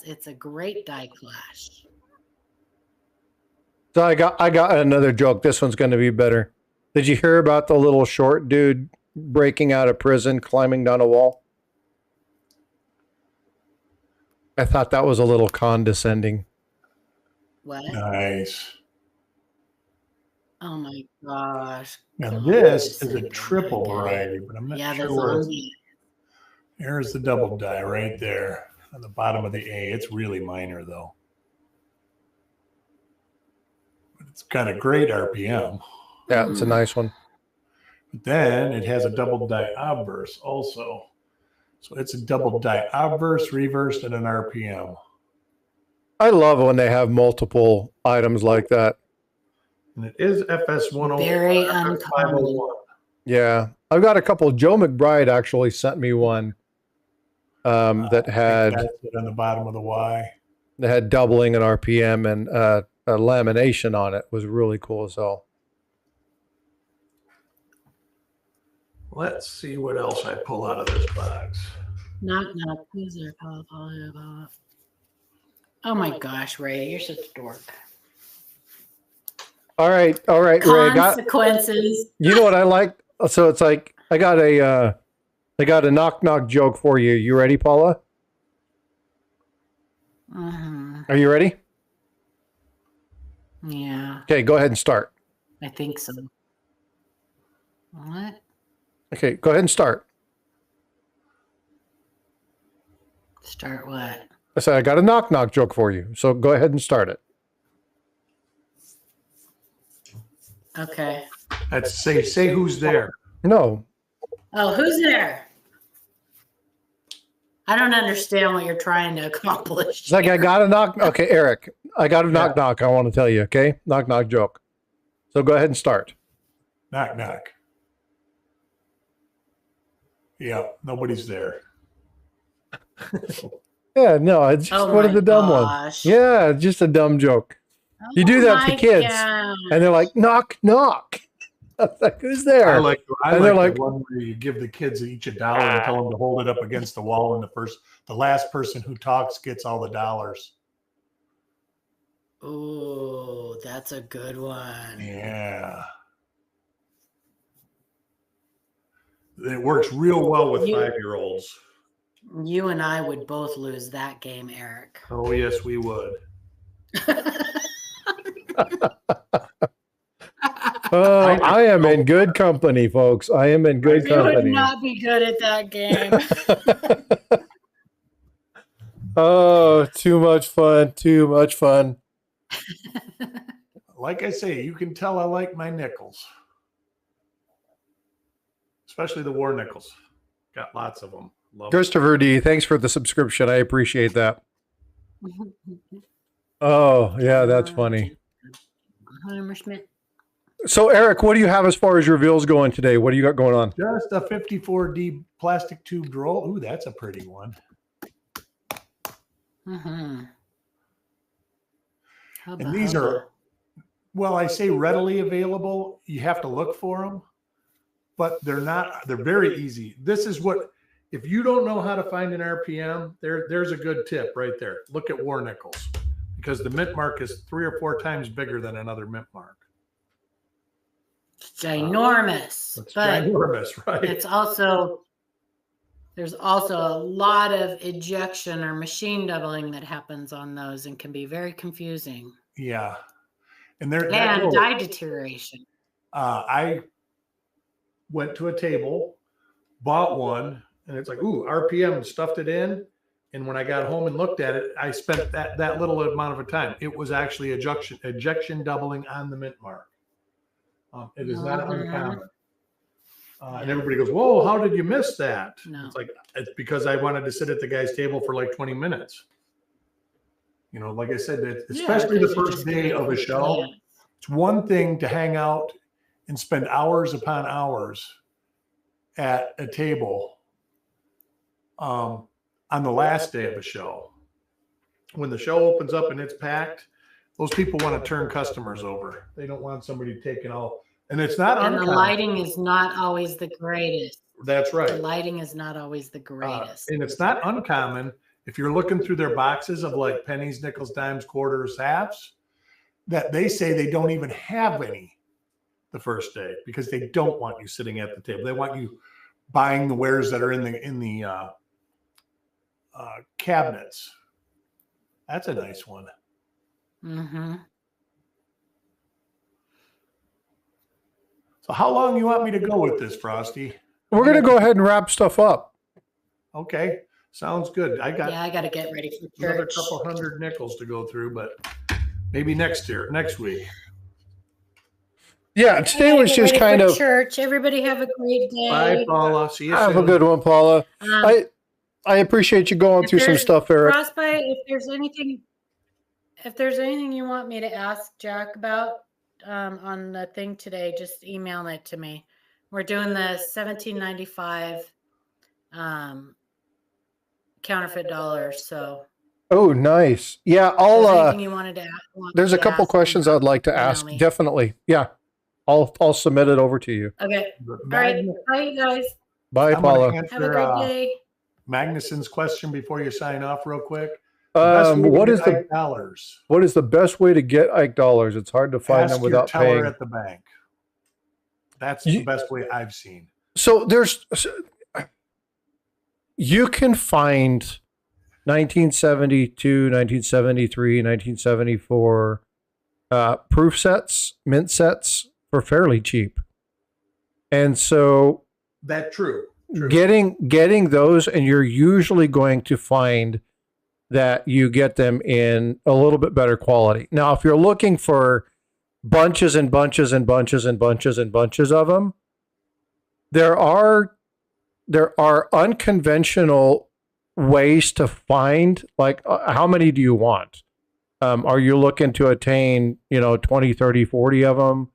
It's a great die clash. So I got another joke. This one's going to be better. Did you hear about the little short dude breaking out of prison, climbing down a wall? I thought that was a little condescending. What? Nice. Oh my gosh. Now God, this is a Cindy, triple my God. variety, but I'm not Yeah, sure the where. zombie. There's the double die right there on the bottom of the A. It's really minor though. But it's got a great RPM. Yeah, it's a nice one. But then it has a double die obverse also. So it's a double die obverse, reversed, and an RPM. I love when they have multiple items like that. And it is FS 101. Very FS uncommon. 501. Yeah, I've got a couple. Joe McBride actually sent me one that had That's it on the bottom of the Y. doubling in RPM and a lamination on it. It was really cool as hell. Let's see what else I pull out of this box. Knock, knock. Who's there? Oh my gosh, Ray, you're such a dork. All right, Ray. Consequences. You know what I like? So it's like I got a knock knock joke for you. You ready, Paula? Are you ready? Yeah, Okay, go ahead and start. I think so. What? Okay, go ahead and start. Start what? I said I got a knock knock joke for you. So go ahead and start it. Okay. Let's say who's there. No. Oh, who's there? I don't understand what you're trying to accomplish. It's like I got a knock. Okay, Eric, I got a knock knock. I want to tell you. Okay, knock knock joke. So go ahead and start. Knock, knock. Yeah, nobody's there. Yeah, no, it's just Oh one of my the dumb ones. gosh. Yeah, it's just a dumb joke. You do Oh that to my kids, gosh. and they're like, knock knock. Like, who's there? I like And they're the like- one where you give the kids each $1 and tell them to hold it up against the wall, and the last person who talks gets all the dollars. Ooh, that's a good one. Yeah. It works real well with 5-year-olds. You and I would both lose that game, Eric. Oh, yes, we would. Oh, I am in good company, folks. I am in good You would company. not be good at that game. Oh, too much fun. Too much fun. Like I say, you can tell I like my nickels, especially the war nickels. Got lots of them. Love them. Christopher D, thanks for the subscription. I appreciate that. Oh, yeah, that's funny. So, Eric, what do you have as far as reveals going today? What do you got going on? Just a 54D plastic tube roll. Ooh, that's a pretty one. Mm-hmm. And these are, well, I say readily available. You have to look for them, but they're very easy. This is what, if you don't know how to find an RPM, there's a good tip right there. Look at war nickels, because the mint mark is 3 or 4 times bigger than another mint mark. It's ginormous. It's but ginormous, right? it's also, there's also a lot of ejection or machine doubling that happens on those and can be very confusing. Yeah. And dye deterioration. I went to a table, bought one, and it's like, ooh, RPM, stuffed it in. And when I got home and looked at it, I spent that little amount of time. It was actually ejection doubling on the mint mark. It is not uncommon. And everybody goes, whoa, how did you miss that? No. It's like, it's because I wanted to sit at the guy's table for like 20 minutes. You know, like I said, especially the first day of a show, it's one thing to hang out and spend hours upon hours at a table on the last day of a show. When the show opens up and it's packed, those people want to turn customers over. They don't want somebody taking all, and it's not And uncommon. the lighting is not always the greatest. That's right. The lighting is not always the greatest. And it's not uncommon if you're looking through their boxes of like pennies, nickels, dimes, quarters, halves, that they say they don't even have any the first day because they don't want you sitting at the table. They want you buying the wares that are in the cabinets. That's a nice one. Mm-hmm. So how long you want me to go with this, Frosty? We're going to go ahead and wrap stuff up. Okay, sounds good. I got I got to get ready for another church. couple hundred nickels to go through, but maybe next week. Yeah, today was just kind of. church. Everybody have a great day. Bye, Paula. See you Have soon. a good one, Paula. Um, I appreciate you going if through some there's stuff, Eric. Frostbyte, if there's anything you want me to ask Jack about on the thing today, just email it to me. We're doing the 1795 counterfeit dollars. So Oh, nice. Yeah, if there's I'll. anything you wanted to want There's me a to couple ask me, questions I'd like to email ask. me. Definitely. Yeah, I'll submit it over to you. Okay. All right. Bye, you guys. Bye, I'm gonna Paula. Have a answer great day. Magnuson's question before you sign off real quick. Best way to What get is the Ike dollars? what is the best way to get Ike dollars? It's hard to find Ask them your without teller paying. at the bank. That's the best way I've seen. So you can find 1972, 1973, 1974 proof sets, mint sets for fairly cheap. And so That true. getting those, and you're usually going to find that you get them in a little bit better quality. Now, if you're looking for bunches and bunches and bunches and bunches and bunches of them, there are unconventional ways to find, like, how many do you want? Are you looking to attain, 20, 30, 40 of them?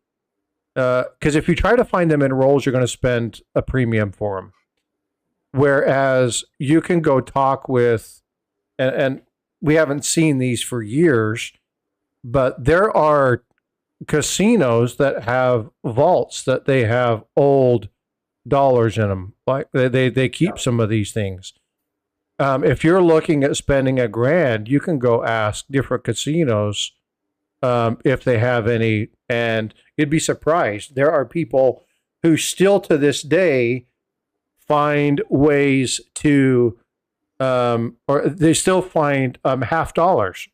Because if you try to find them in rolls, you're going to spend a premium for them. Whereas you can go talk with, and we haven't seen these for years, but there are casinos that have vaults that they have old dollars in them. Like they keep some of these things. If you're looking at spending $1,000, you can go ask different casinos if they have any, and you'd be surprised. There are people who still to this day find ways to, or they still find half dollars.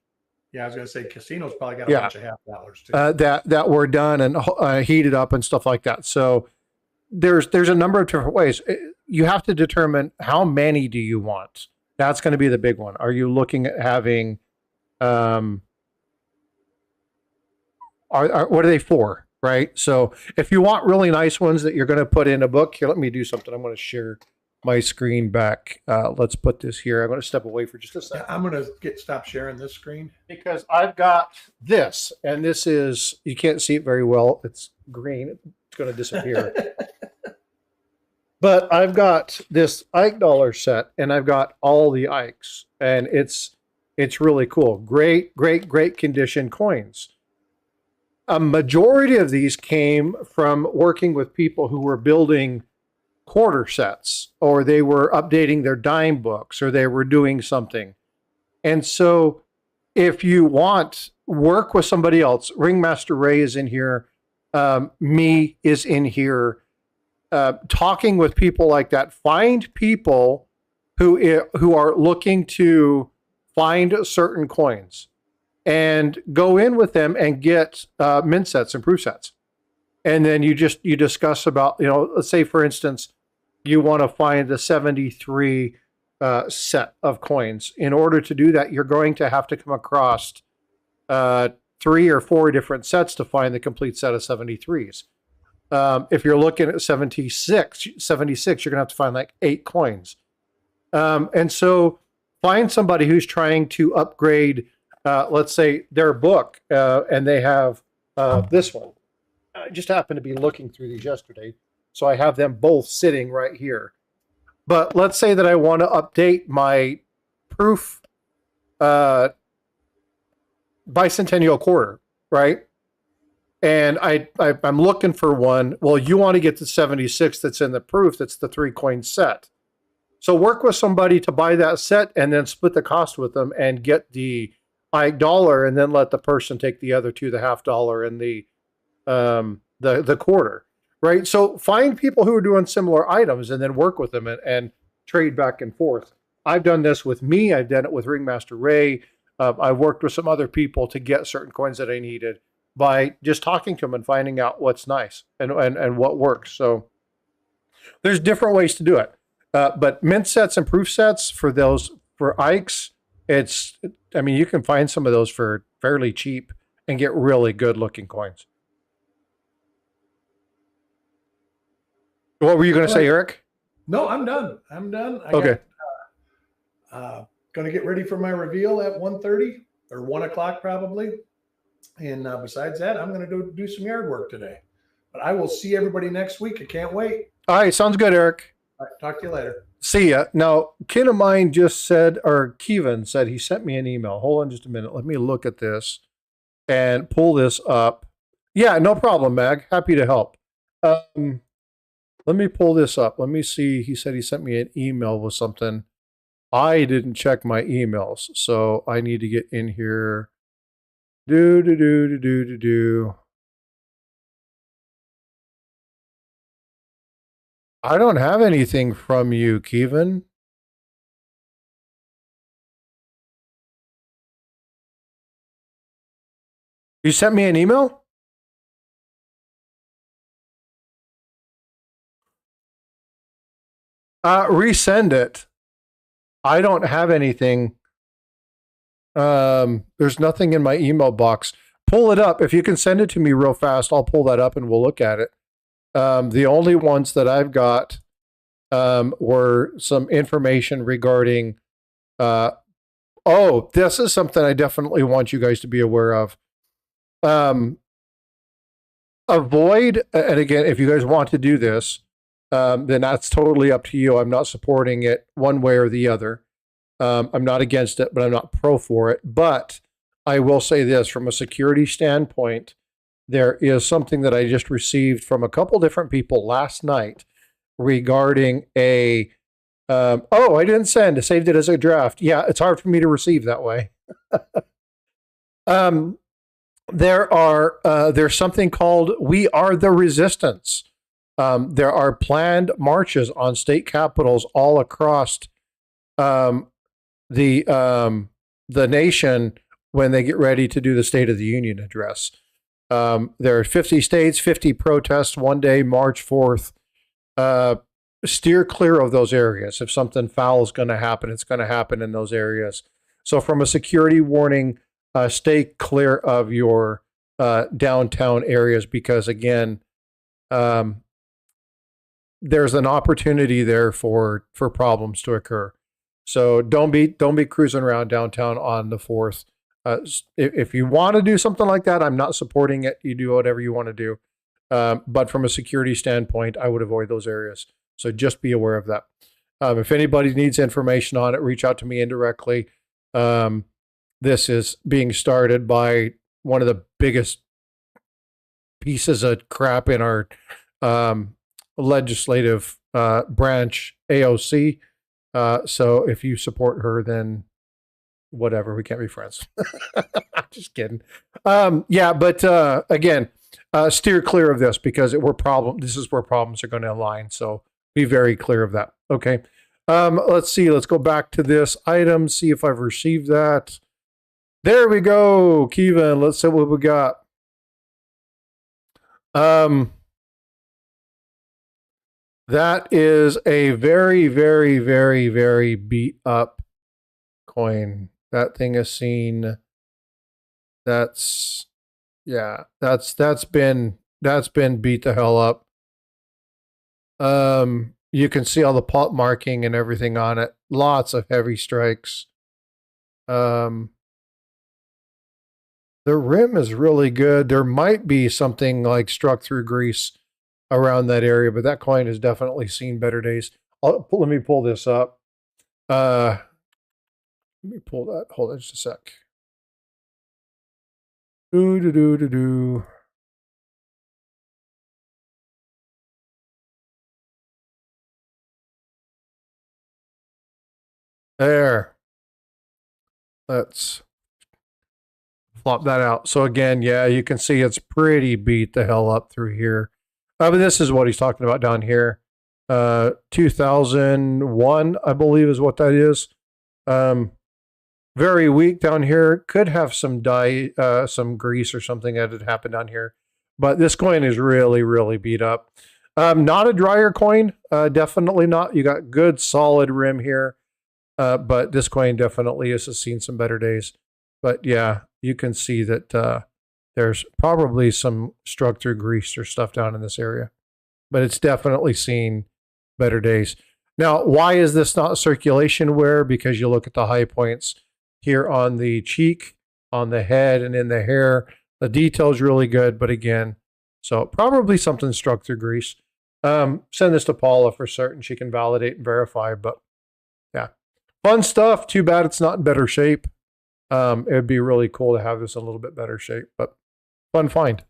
Yeah, I was going to say casinos probably got a bunch of $half too. That were done and heated up and stuff like that. So there's a number of different ways. You have to determine how many do you want. That's going to be the big one. Are you looking at having, what are they for? Right. So if you want really nice ones that you're going to put in a book, here, let me do something. I'm going to share my screen back. Let's put this here. I'm going to step away for just a second. I'm going to stop sharing this screen because I've got this, and this is, you can't see it very well. It's green. It's going to disappear. But I've got this Ike dollar set, and I've got all the Ikes, and it's really cool. Great condition coins. A majority of these came from working with people who were building quarter sets, or they were updating their dime books, or they were doing something. And so if you want, work with somebody else. Ringmaster Ray is in here. Me is in here. Talking with people like that. Find people who are looking to find certain coins and go in with them and get mint sets and proof sets. And then you discuss about, let's say, for instance, you want to find the 73 set of coins. In order to do that, you're going to have to come across 3 or 4 different sets to find the complete set of 73s. If you're looking at 76, you're going to have to find like 8 coins. And so find somebody who's trying to upgrade, let's say, their book, and they have this one. I just happened to be looking through these yesterday, so I have them both sitting right here. But let's say that I want to update my proof bicentennial quarter, right? And I'm looking for one. Well, you want to get the 76 that's in the proof, that's the 3 coin set. So work with somebody to buy that set and then split the cost with them and get the Ike dollar, and then let the person take the other 2, the half dollar and the quarter, right? So find people who are doing similar items and then work with them and trade back and forth. I've done this with me. I've done it with Ringmaster Ray. I've worked with some other people to get certain coins that I needed by just talking to them and finding out what's nice and what works. So there's different ways to do it. But mint sets and proof sets for Ikes, you can find some of those for fairly cheap and get really good looking coins. What were you going to say, Eric? No, I'm done. Okay. Going to get ready for my reveal at 1:30 or 1 o'clock probably. And besides that, I'm going to do some yard work today. But I will see everybody next week. I can't wait. All right. Sounds good, Eric. All right, talk to you later. See ya. Now, kin of mine just said, or Kevin said, he sent me an email. Hold on just a minute. Let me look at this and pull this up. Yeah, no problem, Mag. Happy to help. Let me pull this up. Let me see. He said he sent me an email with something. I didn't check my emails, so I need to get in here. I don't have anything from you, Kevin. You sent me an email? Resend it. I don't have anything. There's nothing in my email box. Pull it up. If you can send it to me real fast, I'll pull that up and we'll look at it. The only ones that I've got were some information regarding, this is something I definitely want you guys to be aware of. Avoid, and again, if you guys want to do this, then that's totally up to you. I'm not supporting it one way or the other. I'm not against it, but I'm not pro for it. But I will say this, from a security standpoint, there is something that I just received from a couple different people last night regarding a. Oh, I didn't send. I saved it as a draft. Yeah, it's hard for me to receive that way. um, there's something called "We Are the Resistance." There are planned marches on state capitals all across um, the nation when they get ready to do the State of the Union address. There are 50 states, 50 protests, one day, March 4th. Steer clear of those areas. If something foul is going to happen, it's going to happen in those areas. So, from a security warning, stay clear of your downtown areas because, again, there's an opportunity there for problems to occur. So don't be cruising around downtown on the 4th. If you want to do something like that, I'm not supporting it. You do whatever you want to do. But from a security standpoint, I would avoid those areas. So just be aware of that. If anybody needs information on it, reach out to me indirectly. This is being started by one of the biggest pieces of crap in our legislative branch, AOC. So if you support her, then whatever, we can't be friends. Just kidding. Yeah, but again, steer clear of this because this is where problems are going to align. So be very clear of that. Okay. Let's see. Let's go back to this item, see if I've received that. There we go, Kevin. Let's see what we got. That is a very, very, very, very beat up coin. That thing is seen. That's been beat the hell up. You can see all the pulp marking and everything on it. Lots of heavy strikes. The rim is really good. There might be something like struck through grease around that area, but that coin has definitely seen better days. Let me pull this up. Let me pull that. Hold on just a sec. Do. There. Let's flop that out. So again, yeah, you can see it's pretty beat the hell up through here. But this is what he's talking about down here. 2001, I believe, is what that is. Very weak down here. Could have some some grease or something that had happened down here. But this coin is really, really beat up. Not a dryer coin. Definitely not. You got good, solid rim here. But this coin definitely has seen some better days. But yeah, you can see that there's probably some struck through grease or stuff down in this area. But it's definitely seen better days. Now, why is this not circulation wear? Because you look at the high points here on the cheek, on the head, and in the hair. The detail's really good, but again, so probably something struck through grease. Send this to Paula for certain. She can validate and verify, but yeah. Fun stuff. Too bad it's not in better shape. It'd be really cool to have this in a little bit better shape, but fun find.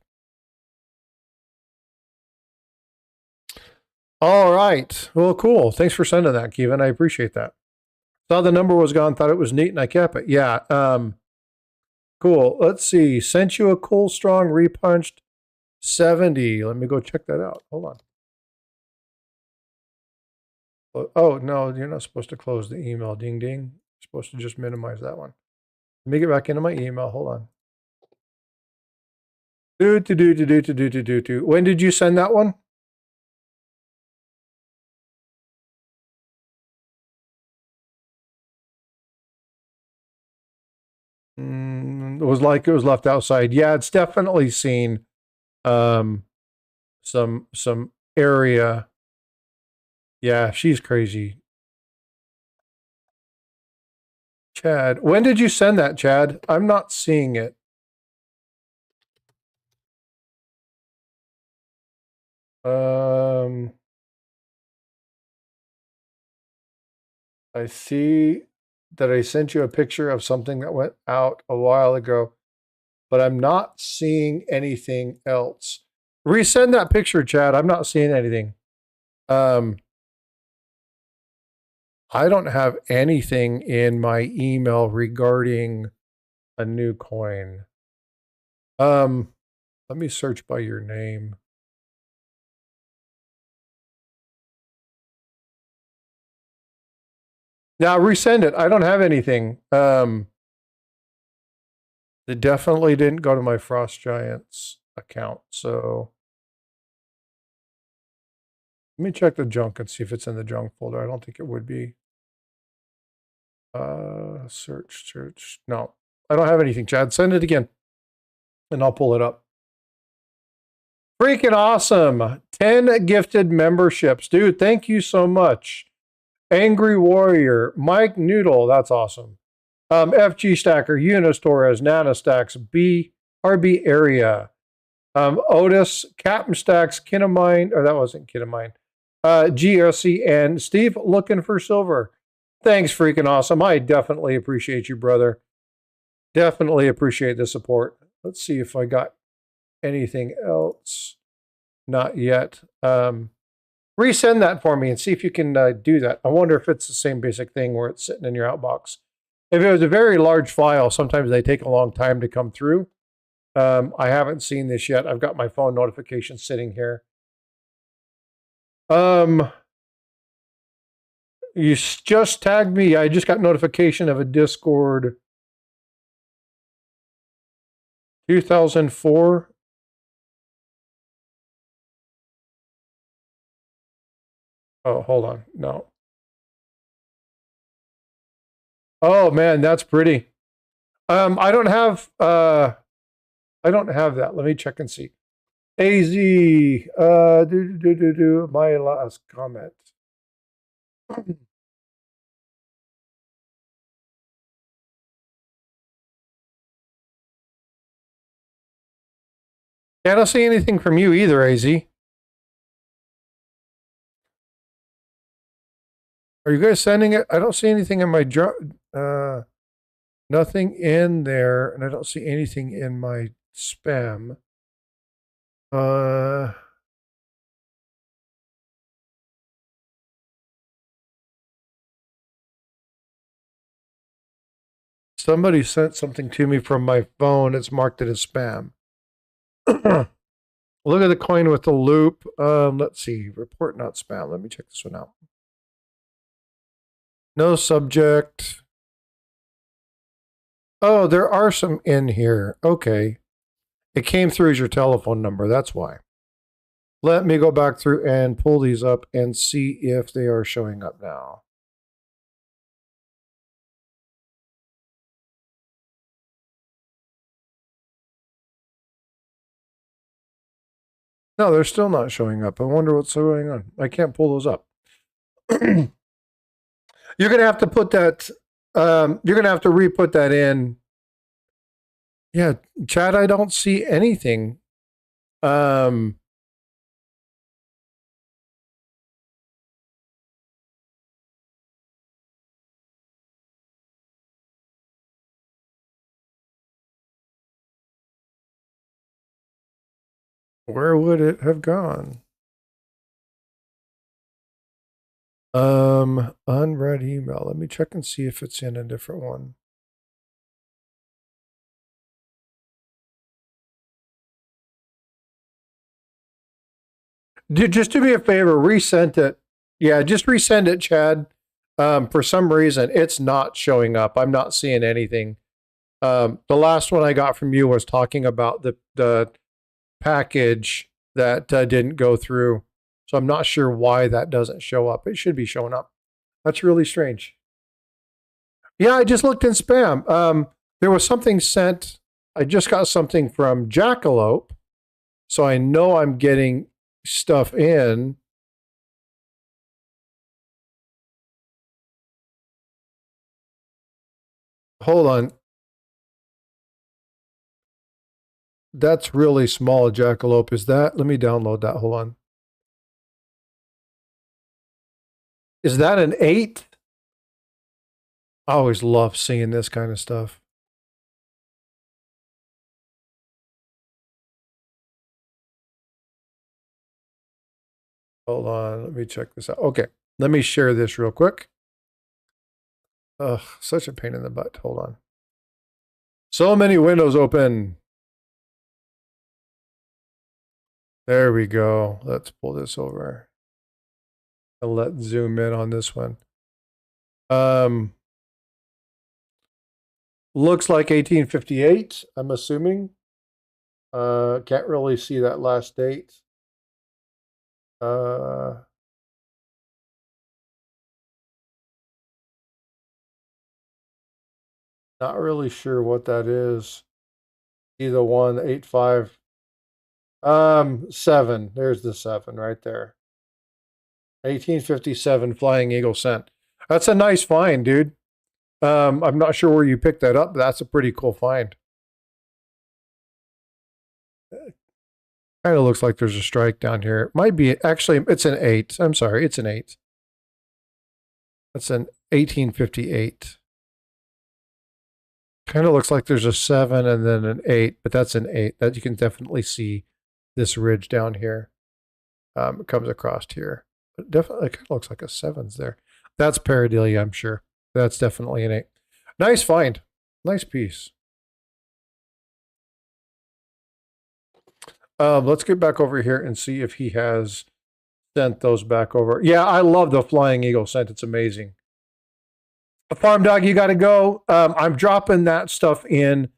All right. Well, cool. Thanks for sending that, Kevin. I appreciate that. Saw the number was gone, thought it was neat, and I kept it. Yeah. Cool. Let's see. Sent you a cool, strong, repunched 70. Let me go check that out. Hold on. Oh, no, you're not supposed to close the email. Ding, ding. You're supposed to just minimize that one. Let me get back into my email. Hold on. When did you send that one? It was like it was left outside. Yeah, it's definitely seen some area. Yeah, she's crazy. Chad, when did you send that, Chad? I'm not seeing it. I see that I sent you a picture of something that went out a while ago. but I'm not seeing anything else. Resend that picture, Chad. I'm not seeing anything. I don't have anything in my email regarding a new coin. Let me search by your name. Now resend it. I don't have anything. It definitely didn't go to my Frost Giants account, so let me check the junk and see if it's in the junk folder. I don't think it would be. Search. No, I don't have anything, Chad. Send it again, and I'll pull it up. Freaking awesome. 10 gifted memberships. Dude, thank you so much. Angry Warrior, Mike Noodle, that's awesome. FG Stacker, Eunice Torres, Nana Stacks, RB Area, Otis, Captain Stacks, Kinamine, or that wasn't Kinamine, GRC, and Steve looking for silver. Thanks, freaking awesome. I definitely appreciate you, brother. Definitely appreciate the support. Let's see if I got anything else. Not yet. Resend that for me and see if you can do that. I wonder if it's the same basic thing where it's sitting in your outbox. If it was a very large file, sometimes they take a long time to come through. I haven't seen this yet. I've got my phone notification sitting here. You just tagged me. I just got notification of a Discord 2004. Oh, hold on. No. Oh man, that's pretty. I don't have that. Let me check and see. AZ, my last comment. I don't see anything from you either, AZ. Are you guys sending it? I don't see anything in my nothing in there, and I don't see anything in my spam. Somebody sent something to me from my phone. It's marked it as spam. Look at the coin with the loop. Let's see. Report not spam. Let me check this one out. No subject. Oh, there are some in here. Okay. It came through as your telephone number. That's why. Let me go back through and pull these up and see if they are showing up now. No, they're still not showing up. I wonder what's going on. I can't pull those up. You're going to have to put that, you're going to have to re-put that in. Yeah, Chad, I don't see anything. Where would it have gone? Unread email. Let me check and see if it's in a different one. Just do me a favor, resend it. Yeah, just resend it, Chad. For some reason, it's not showing up. I'm not seeing anything. The last one I got from you was talking about the package that didn't go through. So I'm not sure why that doesn't show up. It should be showing up. That's really strange. Yeah, I just looked in spam. There was something sent. I just got something from Jackalope. So I know I'm getting stuff in. Hold on. That's really small, Jackalope. Is that? Let me download that. Hold on. Is that an 8? I always love seeing this kind of stuff. Hold on, let me check this out. Okay, let me share this real quick. Ugh, such a pain in the butt. Hold on. So many windows open. There we go. Let's pull this over. And let's zoom in on this one. Looks like 1858, I'm assuming. Can't really see that last date. Not really sure what that is. Either one, 85. 7. There's the 7 right there. 1857 Flying Eagle cent. That's a nice find, dude. I'm not sure where you picked that up, but that's a pretty cool find. Kind of looks like there's a strike down here. It might be, actually, it's an 8. I'm sorry, it's an 8. That's an 1858. Kind of looks like there's a 7 and then an 8, but that's an 8. That you can definitely see this ridge down here. It comes across here. But definitely, it kind of looks like a 7's there. That's pareidolia, I'm sure. That's definitely an 8. Nice find. Nice piece. Let's get back over here and see if he has sent those back over. Yeah, I love the Flying Eagle scent. It's amazing. Farm Dog, you got to go. I'm dropping that stuff in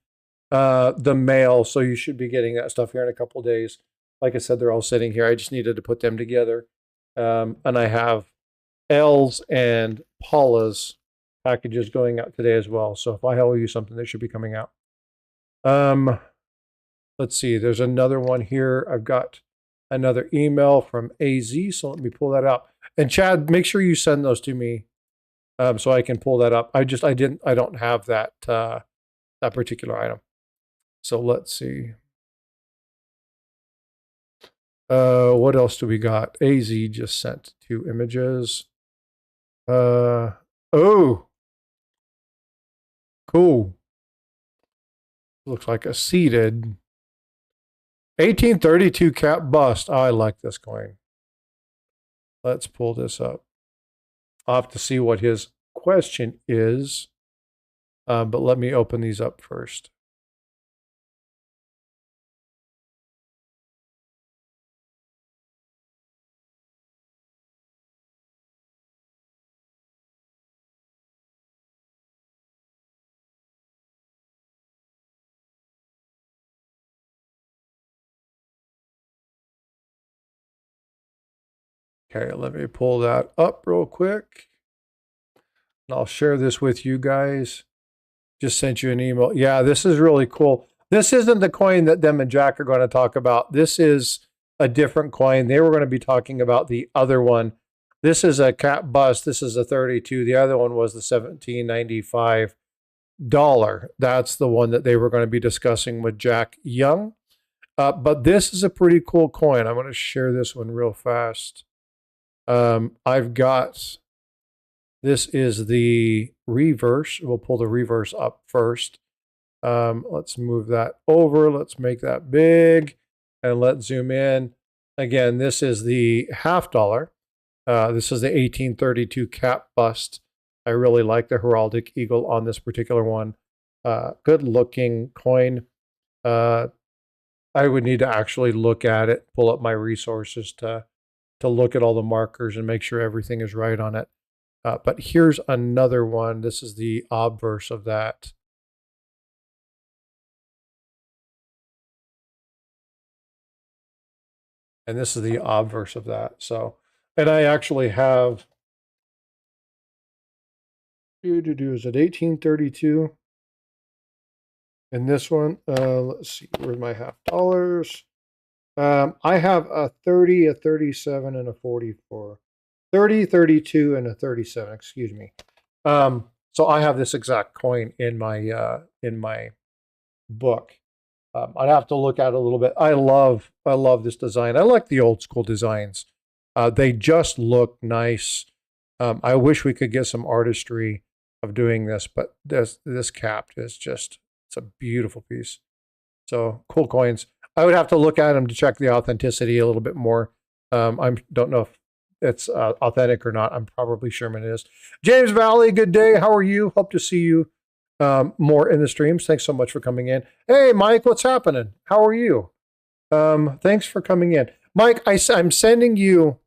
the mail, so you should be getting that stuff here in a couple of days. Like I said, they're all sitting here. I just needed to put them together. And I have L's and Paula's packages going out today as well. So if I owe you something, they should be coming out. Let's see. There's another one here. I've got another email from AZ, so let me pull that out. And Chad, make sure you send those to me so I can pull that up. I don't have that that particular item. So let's see. What else do we got? AZ just sent 2 images. Oh, cool. Looks like a seated 1832 cap bust. Oh, I like this coin. Let's pull this up. I'll have to see what his question is, but let me open these up first. Okay, let me pull that up real quick. And I'll share this with you guys. Just sent you an email. Yeah, this is really cool. This isn't the coin that them and Jack are going to talk about. This is a different coin. They were going to be talking about the other one. This is a cap bust. This is a 32. The other one was the $17.95. That's the one that they were going to be discussing with Jack Young. But this is a pretty cool coin. I'm going to share this one real fast. I've got, this is the reverse. We'll pull the reverse up first. Let's move that over. Let's make that big and let's zoom in. Again, this is the $50. This is the 1832 cap bust. I really like the heraldic eagle on this particular one. Good looking coin. I would need to actually look at it, pull up my resources to look at all the markers and make sure everything is right on it. But here's another one. This is the obverse of that. And this is the obverse of that. So, and I actually have, is it 1832? And this one, let's see, where's my $50? I have a 30, a 37, and a 44. 30, 32, and a 37, excuse me. So I have this exact coin in my book. I'd have to look at it a little bit. I love this design. I like the old school designs. They just look nice. I wish we could get some artistry of doing this, but this cap is just, it's a beautiful piece. So cool coins. I would have to look at them to check the authenticity a little bit more. I don't know if it's authentic or not. I'm probably Sherman it is. James Valley, good day. How are you? Hope to see you more in the streams. Thanks so much for coming in. Hey, Mike, what's happening? How are you? Thanks for coming in. Mike, I'm sending you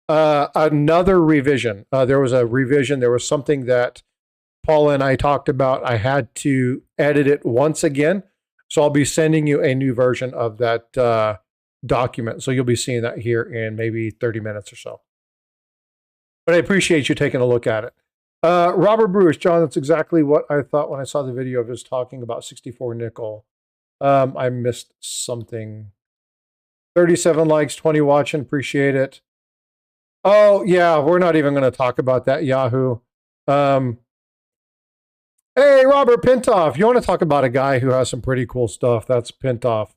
another revision. There was a revision. There was something that Paula and I talked about. I had to edit it once again. So I'll be sending you a new version of that document. So you'll be seeing that here in maybe 30 minutes or so. But I appreciate you taking a look at it. Robert Bruce, John, that's exactly what I thought when I saw the video of us talking about 64 nickel. I missed something. 37 likes, 20 watching, appreciate it. Oh, yeah, we're not even going to talk about that, Yahoo. Hey, Robert Pintoff, you want to talk about a guy who has some pretty cool stuff? That's Pintoff.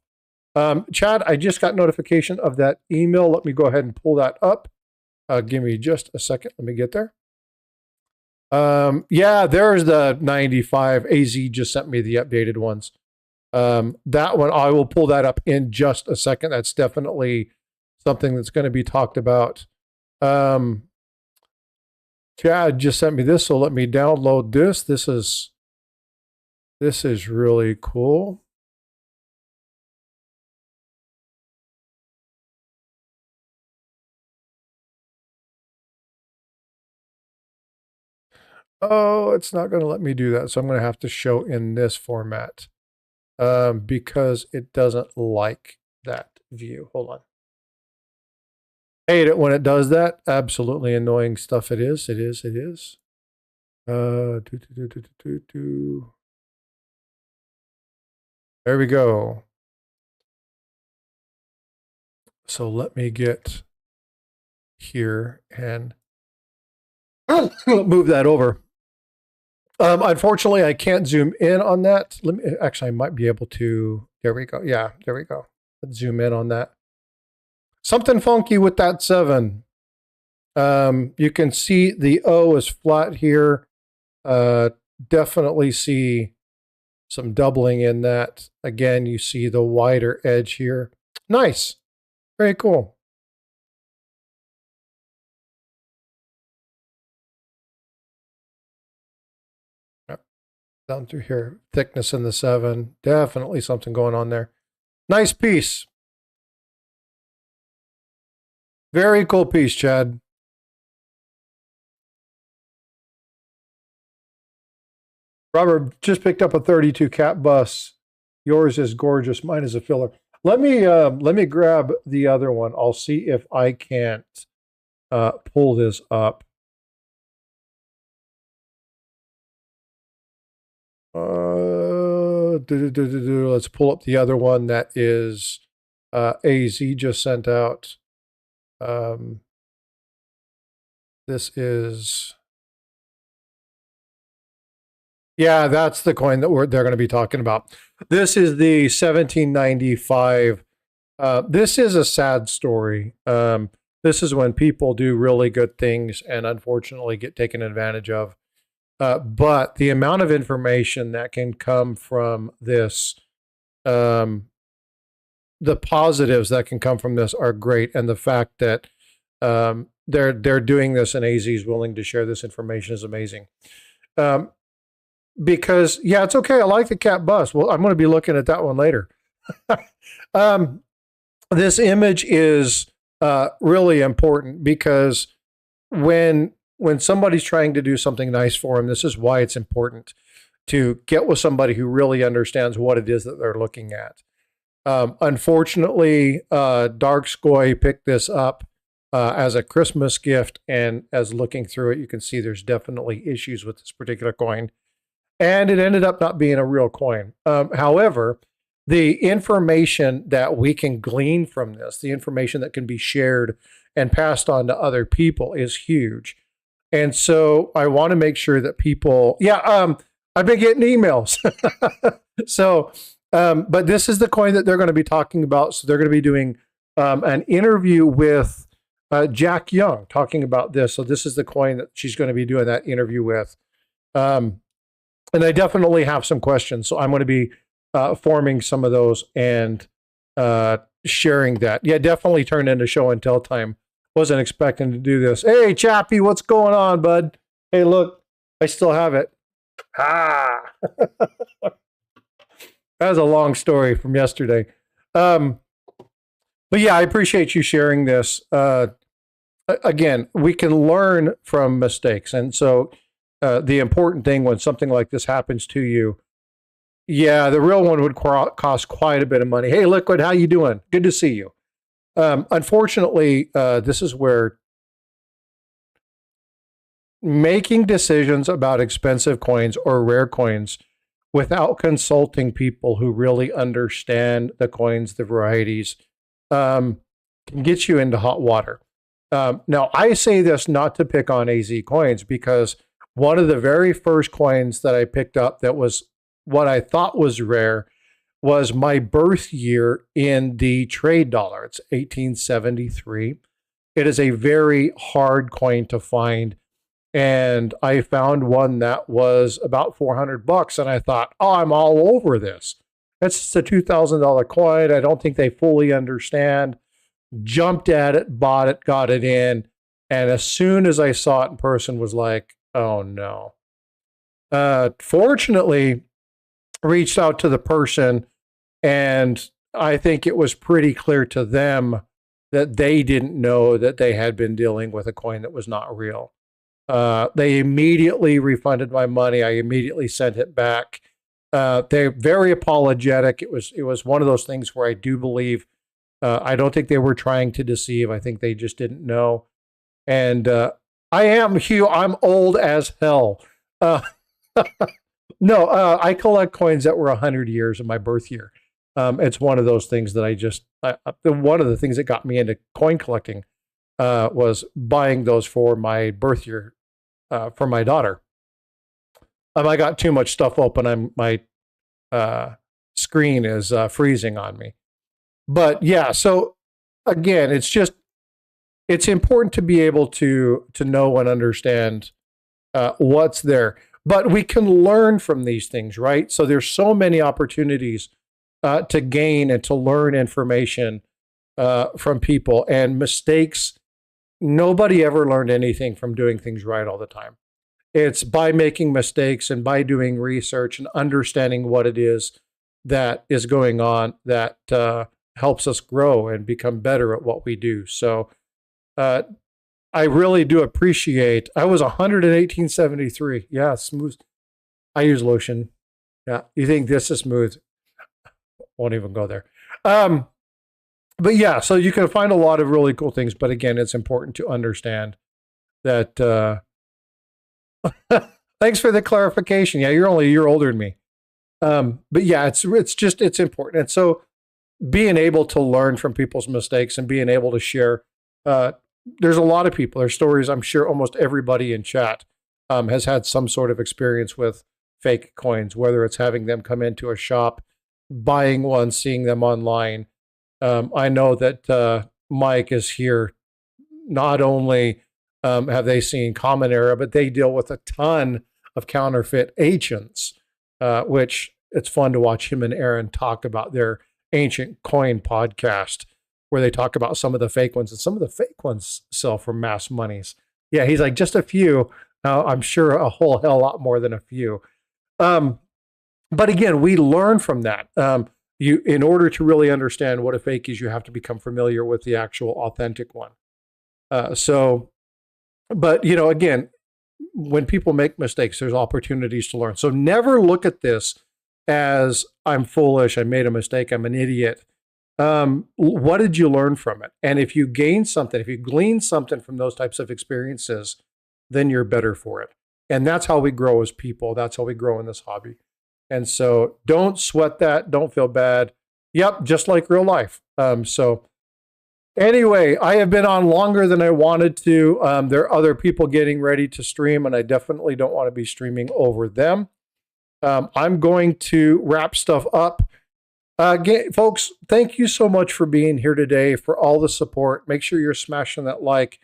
Chad, I just got notification of that email. Let me go ahead and pull that up. Give me just a second. Let me get there. Yeah, there's the 95. AZ just sent me the updated ones. That one, I will pull that up in just a second. That's definitely something that's going to be talked about. Chad just sent me this, so let me download this. This is really cool. Oh, it's not going to let me do that. So I'm going to have to show in this format because it doesn't like that view. Hold on. Hate it when it does that. Absolutely annoying stuff it is. It is. It is. There we go. So let me get here and move that over. Unfortunately, I can't zoom in on that. Let me, actually, I might be able to. There we go. Yeah, there we go. Let's zoom in on that. Something funky with that 7. You can see the O is flat here. Definitely see some doubling in that. Again, you see the wider edge here. Nice. Very cool. Down through here, thickness in the 7, definitely something going on there. Nice piece. Very cool piece, Chad. Robert just picked up a 32 cat bus. Yours is gorgeous. Mine is a filler. Let me grab the other one. I'll see if I can't pull this up. Let's pull up the other one that is AZ just sent out. This is, yeah, that's the coin that they're going to be talking about. This is the 1795. This is a sad story. This is when people do really good things and unfortunately get taken advantage of. But the amount of information that can come from this, the positives that can come from this are great. And the fact that they're doing this and AZ is willing to share this information is amazing. Because, yeah, it's okay. I like the cat bus. Well, I'm going to be looking at that one later. This image is really important because when somebody's trying to do something nice for them, this is why it's important to get with somebody who really understands what it is that they're looking at. Unfortunately, Dark Skoy picked this up as a Christmas gift, and as looking through it, you can see there's definitely issues with this particular coin, and it ended up not being a real coin. However, the information that we can glean from this, the information that can be shared and passed on to other people is huge. And so I want to make sure that people, I've been getting emails. So, but this is the coin that they're going to be talking about. So they're going to be doing an interview with Jack Young talking about this. So this is the coin that she's going to be doing that interview with. And I definitely have some questions. So I'm going to be forming some of those and sharing that. Yeah, definitely turned into show and tell time. Wasn't expecting to do this. Hey, Chappie, what's going on, bud? Hey, look, I still have it. Ah, that was a long story from yesterday. But yeah, I appreciate you sharing this. Again, we can learn from mistakes. And so the important thing when something like this happens to you, yeah, the real one would cost quite a bit of money. Hey, Liquid, how you doing? Good to see you. Unfortunately, this is where making decisions about expensive coins or rare coins without consulting people who really understand the coins, the varieties, can get you into hot water. Now, I say this not to pick on AZ coins because one of the very first coins that I picked up that was what I thought was rare was my birth year in the trade dollar. It's 1873. It is a very hard coin to find. And I found one that was about $400. And I thought, oh, I'm all over this. It's just a $2,000 coin. I don't think they fully understand. Jumped at it, bought it, got it in. And as soon as I saw it in person, was like, oh no. Fortunately, reached out to the person, and I think it was pretty clear to them that they didn't know that they had been dealing with a coin that was not real. They immediately refunded my money. I immediately sent it back. They're very apologetic. It was one of those things where I do believe, I don't think they were trying to deceive. I think they just didn't know. And I am, Hugh, I'm old as hell. No, I collect coins that were 100 years of my birth year. It's one of those things that one of the things that got me into coin collecting was buying those for my birth year for my daughter. I got too much stuff open. My screen is freezing on me. But yeah, so again, it's important to be able to know and understand what's there. But we can learn from these things, right? So there's so many opportunities to gain and to learn information from people, and mistakes. Nobody ever learned anything from doing things right all the time. It's by making mistakes and by doing research and understanding what it is that is going on that helps us grow and become better at what we do. So I really do appreciate. I was 118.73. Yeah, smooth. I use lotion. Yeah, you think this is smooth? Won't even go there. But yeah, so you can find a lot of really cool things. But again, it's important to understand that. Thanks for the clarification. Yeah, you're only a year older than me. But yeah, it's important. And so being able to learn from people's mistakes and being able to share. There's a lot of people. There's stories. I'm sure almost everybody in chat has had some sort of experience with fake coins, whether it's having them come into a shop, buying one, seeing them online. I know that Mike is here. Not only have they seen Common Era, but they deal with a ton of counterfeit agents, which it's fun to watch him and Aaron talk about their Ancient Coin podcast, where they talk about some of the fake ones, and some of the fake ones sell for mass monies. Yeah, he's like, just a few. Now, I'm sure a whole hell lot more than a few. But again, we learn from that. In order to really understand what a fake is, you have to become familiar with the actual authentic one. But again, when people make mistakes, there's opportunities to learn. So never look at this as I'm foolish, I made a mistake, I'm an idiot. What did you learn from it? And if you gain something, if you glean something from those types of experiences, then you're better for it. And that's how we grow as people. That's how we grow in this hobby. And so don't sweat that. Don't feel bad. Yep, just like real life. So anyway, I have been on longer than I wanted to. There are other people getting ready to stream, and I definitely don't want to be streaming over them. I'm going to wrap stuff up. Folks, thank you so much for being here today, for all the support. Make sure you're smashing that like.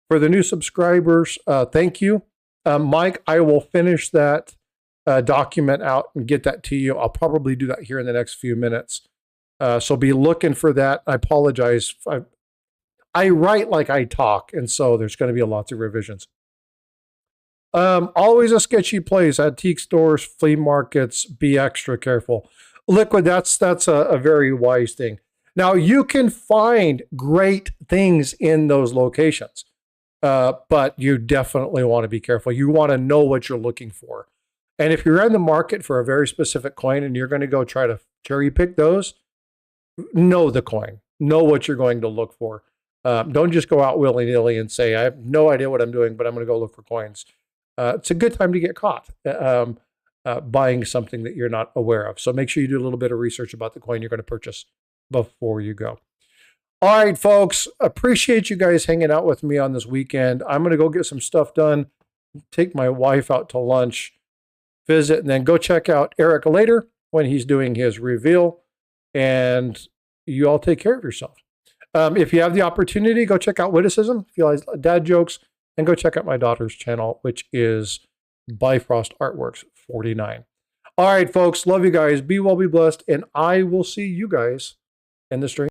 For the new subscribers, thank you. Mike, I will finish that document out and get that to you. I'll probably do that here in the next few minutes. So be looking for that. I apologize. I write like I talk, and so there's going to be lots of revisions. Always a sketchy place. Antique stores, flea markets. Be extra careful. Liquid. That's a very wise thing. Now you can find great things in those locations, but you definitely want to be careful. You want to know what you're looking for, and if you're in the market for a very specific coin and you're going to go try to cherry pick those, know the coin. Know what you're going to look for. Don't just go out willy-nilly and say, I have no idea what I'm doing, but I'm going to go look for coins. It's a good time to get caught buying something that you're not aware of. So make sure you do a little bit of research about the coin you're going to purchase before you go. All right, folks, appreciate you guys hanging out with me on this weekend. I'm going to go get some stuff done, take my wife out to lunch, visit, and then go check out Eric later when he's doing his reveal. And you all take care of yourself. If you have the opportunity, go check out Witticism, if you like dad jokes, and go check out my daughter's channel, which is Bifrost Artworks 49. All right, folks, love you guys. Be well, be blessed, and I will see you guys in the stream.